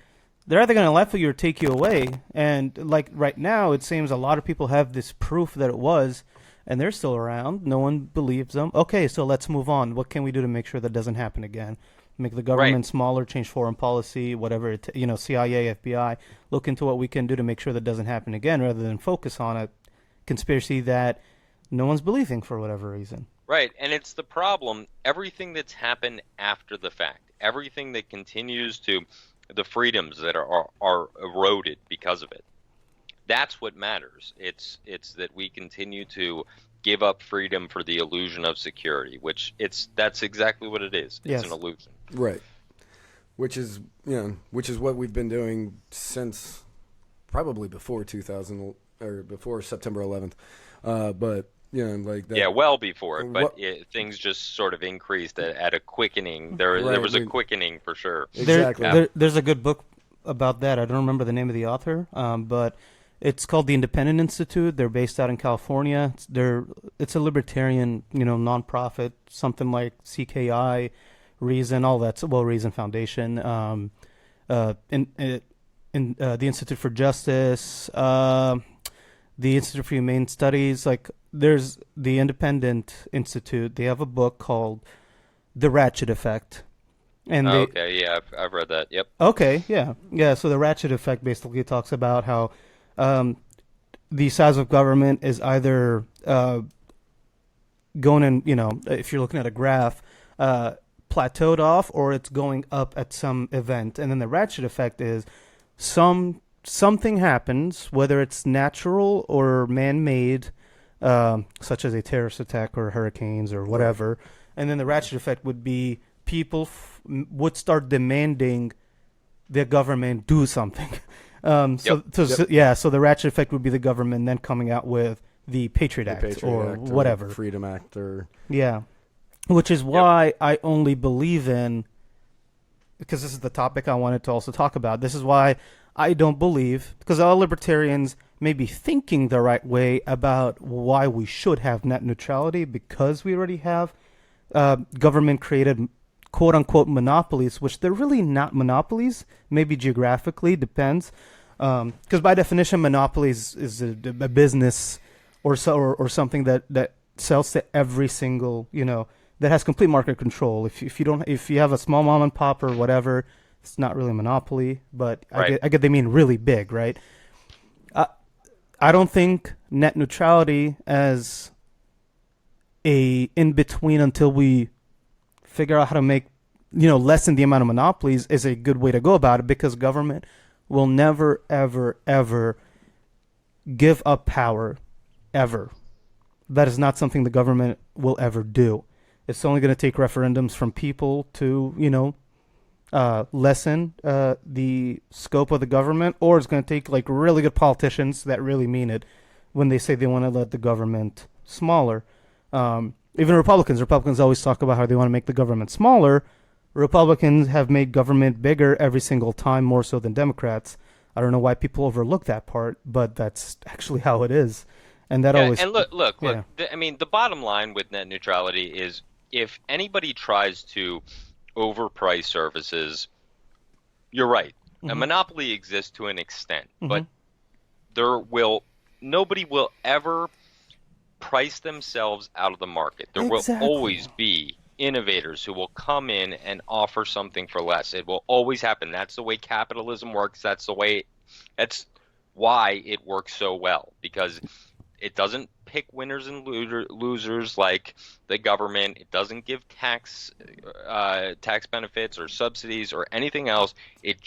they're either going to laugh at you or take you away. And like right now, it seems a lot of people have this proof that it was, and they're still around. No one believes them. Okay, so let's move on. What can we do to make sure that doesn't happen again? Make the government smaller, change foreign policy, whatever, CIA, FBI, look into what we can do to make sure that doesn't happen again, rather than focus on a conspiracy that no one's believing for whatever reason. Right, and it's the problem, everything that's happened after the fact, everything that continues to, the freedoms that are eroded because of it. That's what matters. It's that we continue to give up freedom for the illusion of security, that's exactly what it is. It's an illusion. Right. Which is what we've been doing since probably before 2000 or before September 11th. But like that. Yeah, well before it, but things just sort of increased at a quickening. There was a quickening for sure. Exactly. There's a good book about that. I don't remember the name of the author, but it's called the Independent Institute. They're based out in California. It's a libertarian, nonprofit, something like CKI, Reason, all that. Well, Reason Foundation, in the Institute for Justice, the Institute for Humane Studies. Like, there's the Independent Institute. They have a book called The Ratchet Effect. And okay, yeah, I've read that. Yep. Okay, yeah. So the Ratchet Effect basically talks about how the size of government is either going in, if you're looking at a graph, plateaued off, or it's going up at some event. And then the Ratchet Effect is something happens, whether it's natural or man-made, such as a terrorist attack or hurricanes or whatever. And then the Ratchet Effect would be people would start demanding the government do something. So the Ratchet Effect would be the government then coming out with the Patriot Act or whatever. Freedom Act or... Yeah. Which is why I only believe in, because this is the topic I wanted to also talk about, this is why I don't believe, because all libertarians may be thinking the right way about why we should have net neutrality, because we already have government-created quote-unquote monopolies, which they're really not monopolies, maybe geographically, depends. Because by definition, monopolies is a business or something that sells to every single, that has complete market control. If you have a small mom and pop or whatever, it's not really a monopoly, but right. I get they mean really big, right? I don't think net neutrality as a in-between until we figure out how to make, lessen the amount of monopolies is a good way to go about it, because government will never, ever, ever give up power, ever. That is not something the government will ever do. It's only going to take referendums from people to, lessen the scope of the government, or it's going to take like really good politicians that really mean it when they say they want to let the government smaller. Even Republicans always talk about how they want to make the government smaller. Republicans have made government bigger every single time, more so than Democrats. I don't know why people overlook that part, but that's actually how it is. And that always... And look. Yeah. The bottom line with net neutrality is, if anybody tries to overprice services, you're right. A monopoly exists to an extent, but nobody will ever price themselves out of the market. There will always be innovators who will come in and offer something for less. It will always happen. That's the way capitalism works. That's why it works so well, because it doesn't pick winners and losers like the government. It doesn't give tax benefits or subsidies or anything else. It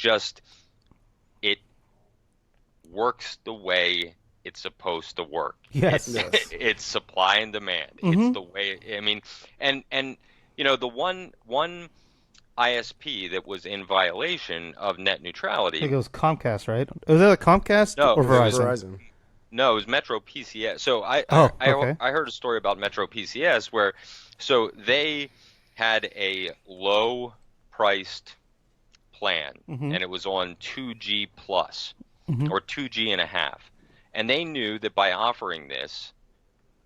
works the way it's supposed to work. Yes. It's supply and demand. It's the way, and the one ISP that was in violation of net neutrality. I think it was Comcast, right? Was that a Comcast or Verizon? No, it was Metro PCS. So I heard a story about Metro PCS where, so they had a low priced plan, and it was on 2G plus or 2G and a half. And they knew that by offering this,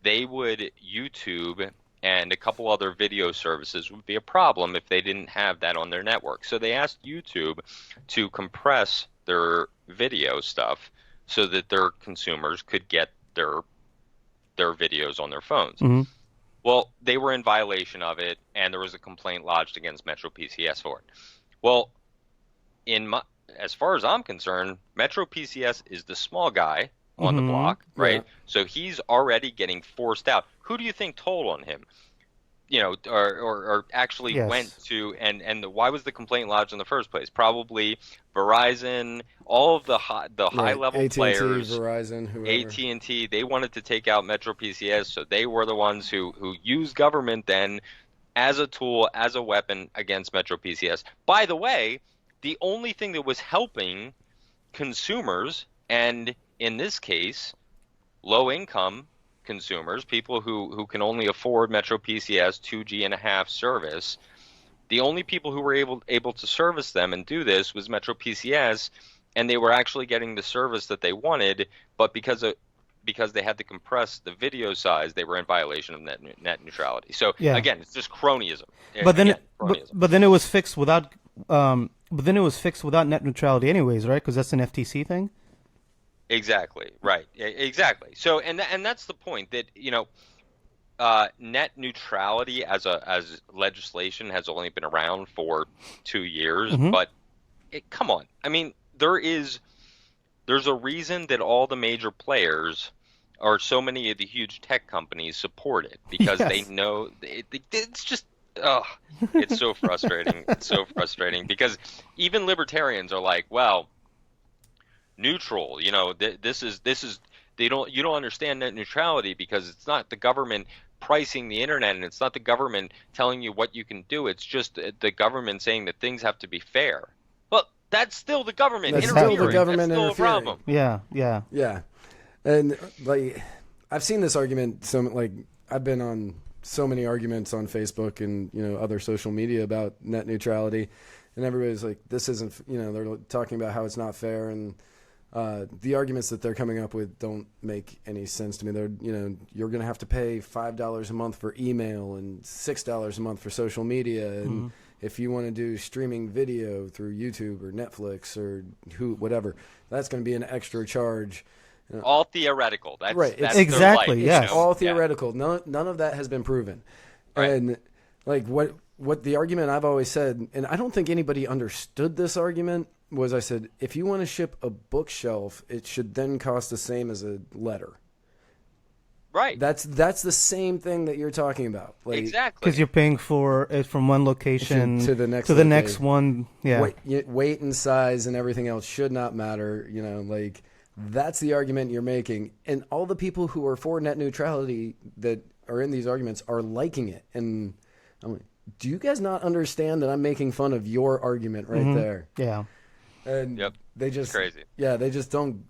they would, YouTube and a couple other video services would be a problem if they didn't have that on their network. So they asked YouTube to compress their video stuff so that their consumers could get their videos on their phones. Well, they were in violation of it, and there was a complaint lodged against Metro PCS for it. Well, as far as I'm concerned, Metro PCS is the small guy on the block, right? Yeah. So he's already getting forced out. Who do you think told on him? or actually Yes. went to, and why was the complaint lodged in the first place? Probably Verizon, all of the high Right. level AT&T, players, Verizon, whoever. AT&T, they wanted to take out Metro PCS, so they were the ones who used government then as a tool, as a weapon against Metro PCS. By the way, the only thing that was helping consumers, and in this case, low income consumers, people who can only afford Metro PCS 2G and a half service, the only people who were able to service them and do this was Metro PCS, and they were actually getting the service that they wanted, but because they had to compress the video size, they were in violation of net neutrality. So Yeah. again, it's just cronyism. But then, Again, cronyism. but then it was fixed without. But then it was fixed without net neutrality, anyways, right? Because that's an FTC thing. Exactly. Right. Exactly. So, and that's the point that, net neutrality as legislation has only been around for 2 years, Mm-hmm. but come on. I mean, there's a reason that all the major players or so many of the huge tech companies support it, because Yes. they know it's just, oh, it's so frustrating. It's so frustrating because even libertarians are like, well, neutral, this is you don't understand net neutrality because it's not the government pricing the internet, and it's not the government telling you what you can do. It's just the government saying that things have to be fair. Well, that's still the government That's interfering. still the government That's still interfering. a problem. Yeah, yeah. Yeah, and like I've seen this argument. I've been on so many arguments on Facebook and other social media about net neutrality, and everybody's like, "This isn't." They're talking about how it's not fair, and the arguments that they're coming up with don't make any sense to me. They're you're going to have to pay $5 a month for email and $6 a month for social media, and if you want to do streaming video through YouTube or Netflix or whatever, that's going to be an extra charge. All theoretical. That's, Right. That's Exactly, their yes. life, All Yeah. theoretical. None of that has been proven. Right. And like what the argument I've always said, and I don't think anybody understood this argument, was I said, if you want to ship a bookshelf, it should then cost the same as a letter. Right. That's the same thing that you're talking about. Like, Exactly. Because you're paying for it from one location To the next to the location. next one. Yeah. weight and size and everything else should not matter. Like that's the argument you're making, and all the people who are for net neutrality that are in these arguments are liking it. And I'm like, do you guys not understand that I'm making fun of your argument right there? Yeah. And Yep. they just It's crazy. Yeah, they just don't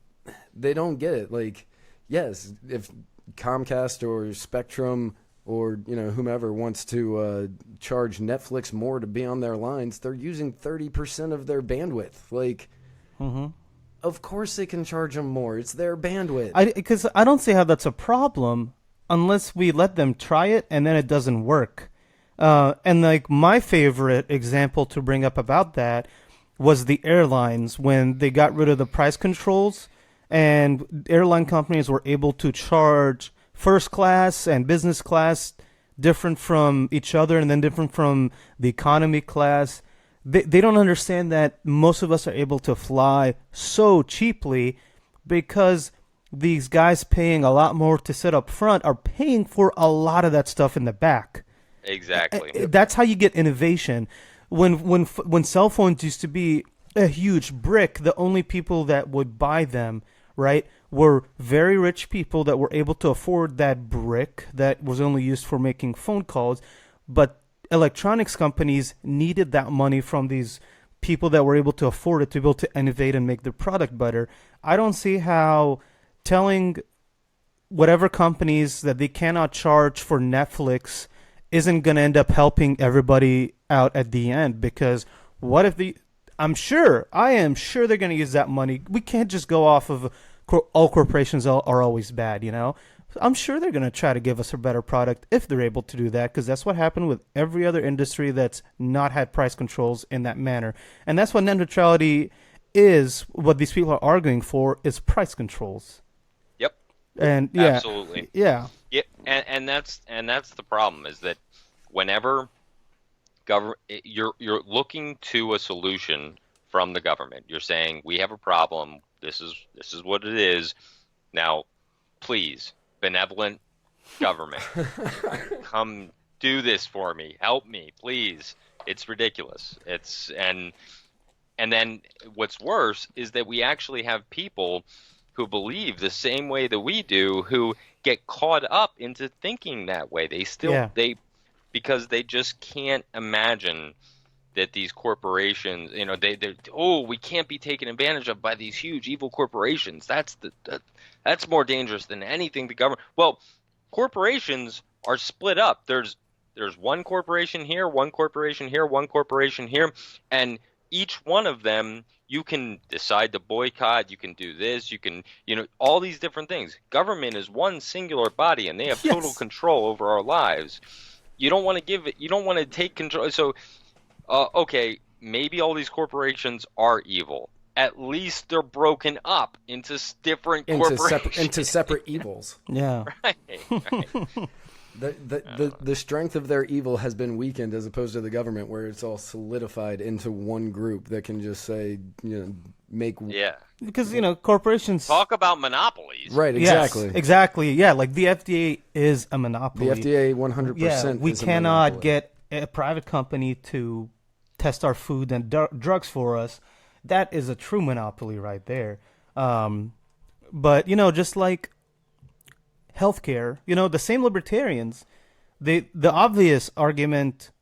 get it. Like, yes, if Comcast or Spectrum or whomever wants to charge Netflix more to be on their lines, they're using 30% of their bandwidth. Like, of course they can charge them more. It's their bandwidth. Because I don't see how that's a problem unless we let them try it and then it doesn't work. And like my favorite example to bring up about that was the airlines when they got rid of the price controls, and airline companies were able to charge first class and business class different from each other and then different from the economy class. They don't understand that most of us are able to fly so cheaply because these guys paying a lot more to sit up front are paying for a lot of that stuff in the back. Exactly. That's how you get innovation. When cell phones used to be a huge brick, the only people that would buy them, right, were very rich people that were able to afford that brick that was only used for making phone calls. But electronics companies needed that money from these people that were able to afford it to be able to innovate and make their product better. I don't see how telling whatever companies that they cannot charge for Netflix isn't going to end up helping everybody out at the end, because what if I am sure they're going to use that money. We can't just go off of all corporations are always bad, I'm sure they're going to try to give us a better product if they're able to do that, because that's what happened with every other industry that's not had price controls in that manner. And that's what net neutrality is. What these people are arguing for is price controls. Yep. And yeah, Absolutely. yeah. Yeah, and that's the problem, is that whenever you're looking to a solution from the government, you're saying we have a problem. This is what it is. Now, please, benevolent government, come do this for me. Help me, please. It's ridiculous. And then what's worse is that we actually have people who believe the same way that we do, who get caught up into thinking that way. Because they just can't imagine that these corporations, we can't be taken advantage of by these huge evil corporations. That's more dangerous than anything the government. Well, corporations are split up. There's one corporation here, one corporation here, one corporation here, and each one of them you can decide to boycott. You can do this. You can, all these different things. Government is one singular body, and they have total control over our lives. You don't want to give it. You don't want to take control. So. Okay, maybe all these corporations are evil. At least they're broken up into different corporations. Into separate evils. Yeah. Right. The strength of their evil has been weakened as opposed to the government, where it's all solidified into one group that can just say, make. Yeah. Because, corporations... Talk about monopolies. Right, exactly. Yes, exactly. Yeah, like the FDA is a monopoly. The FDA 100% Yeah, we is a cannot monopoly. get a private company to test our food and drugs for us. That is a true monopoly right there. But, just like healthcare, the same libertarians, the obvious argument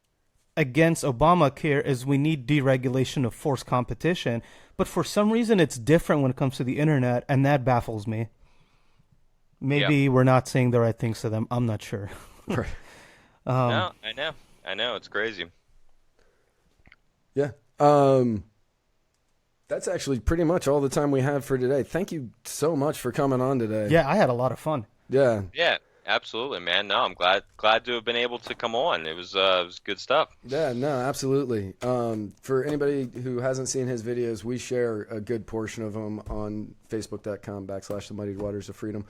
against Obamacare is we need deregulation of forced competition. But for some reason, it's different when it comes to the internet, and that baffles me. Maybe we're not saying the right things to them. I'm not sure. Right. No, I know. It's crazy. Yeah. That's actually pretty much all the time we have for today. Thank you so much for coming on today. Yeah, I had a lot of fun. Yeah. Yeah, absolutely, man. No, I'm glad to have been able to come on. It was good stuff. Yeah, no, absolutely. For anybody who hasn't seen his videos, we share a good portion of them on Facebook.com/The Muddied Waters of Freedom.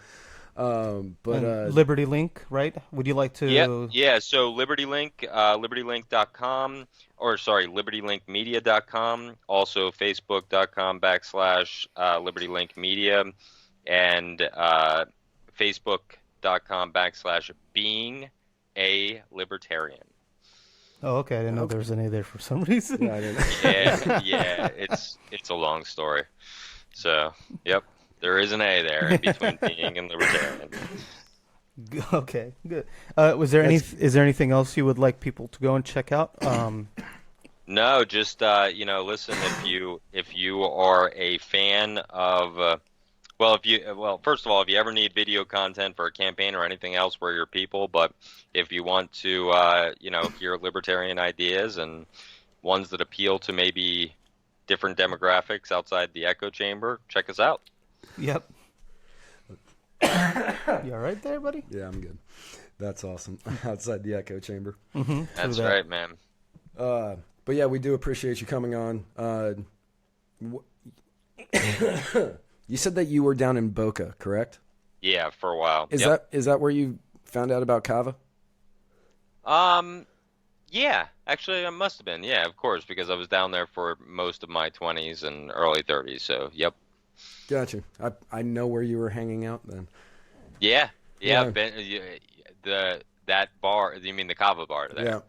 Liberty Link, right? Would you like to? Yeah. So Liberty Link, libertylink.com, or sorry, libertylinkmedia.com. Also Facebook.com/Liberty Link Media, and Facebook.com/Being a Libertarian. Oh, okay. I didn't know there was an A there for some reason. Yeah, I didn't. Yeah. It's a long story. So, yep. There is an A there in between being and libertarian. Okay, good. Is there anything else you would like people to go and check out? No, just listen, if you are a fan of first of all, if you ever need video content for a campaign or anything else, we're your people. But if you want to hear libertarian ideas and ones that appeal to maybe different demographics outside the echo chamber, check us out. Yep. You all right there, buddy? Yeah, I'm good. That's awesome. Outside the echo chamber. Mm-hmm. That's right, man. But yeah, we do appreciate you coming on. You said that you were down in Boca, correct? Yeah, for a while. Is that where you found out about Kava? Yeah, actually, I must have been. Yeah, of course, because I was down there for most of my 20s and early 30s. So, yep. Gotcha. I know where you were hanging out then. Yeah. That bar. You mean the Kava bar there? Yeah.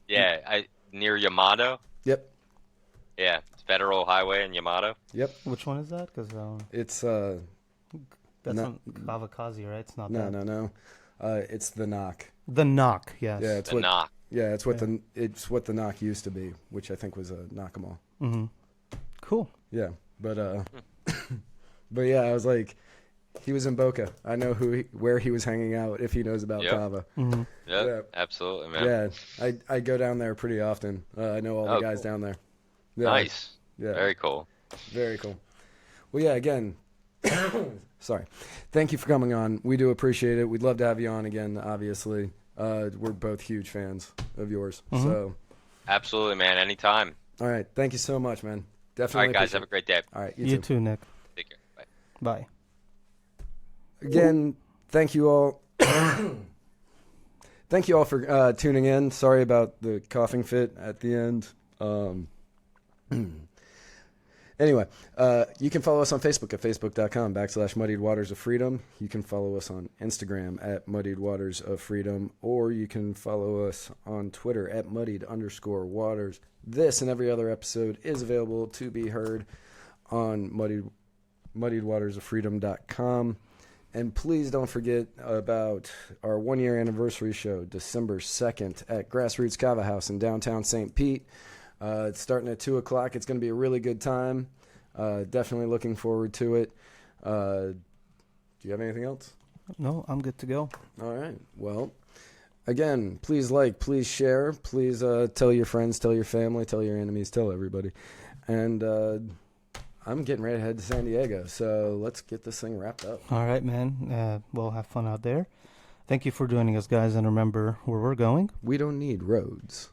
Yeah, near Yamato. Yep. Yeah, Federal Highway in Yamato. Yep. Which one is that? Because It's that's not Kavakazi, right? It's not that. No. It's the Knock. The Knock, yes. Yeah, it's The Knock. Yeah, it's what the Knock used to be, which I think was a Knock-em-all. Mm-hmm. Cool. Yeah, but but yeah, I was like, he was in Boca. I know where he was hanging out if he knows about Kava. Mm-hmm. Yep, Yeah. absolutely, man. Yeah, I go down there pretty often. I know all the guys down there. Yeah. Nice. Yeah. Very cool. Very cool. Well, yeah, again, sorry. Thank you for coming on. We do appreciate it. We'd love to have you on again, obviously. We're both huge fans of yours. Mm-hmm. So, Absolutely, man. Anytime. all right. Thank you so much, man. All Definitely. right, guys. appreciate Have a great day. it. All right. You too, Nick. Take care. Bye. Bye. Again, thank you all. Thank you all for tuning in. Sorry about the coughing fit at the end. Anyway, you can follow us on Facebook at facebook.com/Muddied Waters of Freedom. You can follow us on Instagram at Muddied Waters of Freedom, or you can follow us on Twitter at Muddied_Waters. This and every other episode is available to be heard on MuddiedWatersOfFreedom.com. And please don't forget about our 1-year anniversary show, December 2nd at Grassroots Kava House in downtown St. Pete. It's starting at 2 o'clock. It's going to be a really good time. Definitely looking forward to it. Do you have anything else? No, I'm good to go. All right. Well, again, please like, please share, please tell your friends, tell your family, tell your enemies, tell everybody. And I'm getting ready to head to San Diego, so let's get this thing wrapped up. All right, man. Well, have fun out there. Thank you for joining us, guys, and remember where we're going. We don't need roads.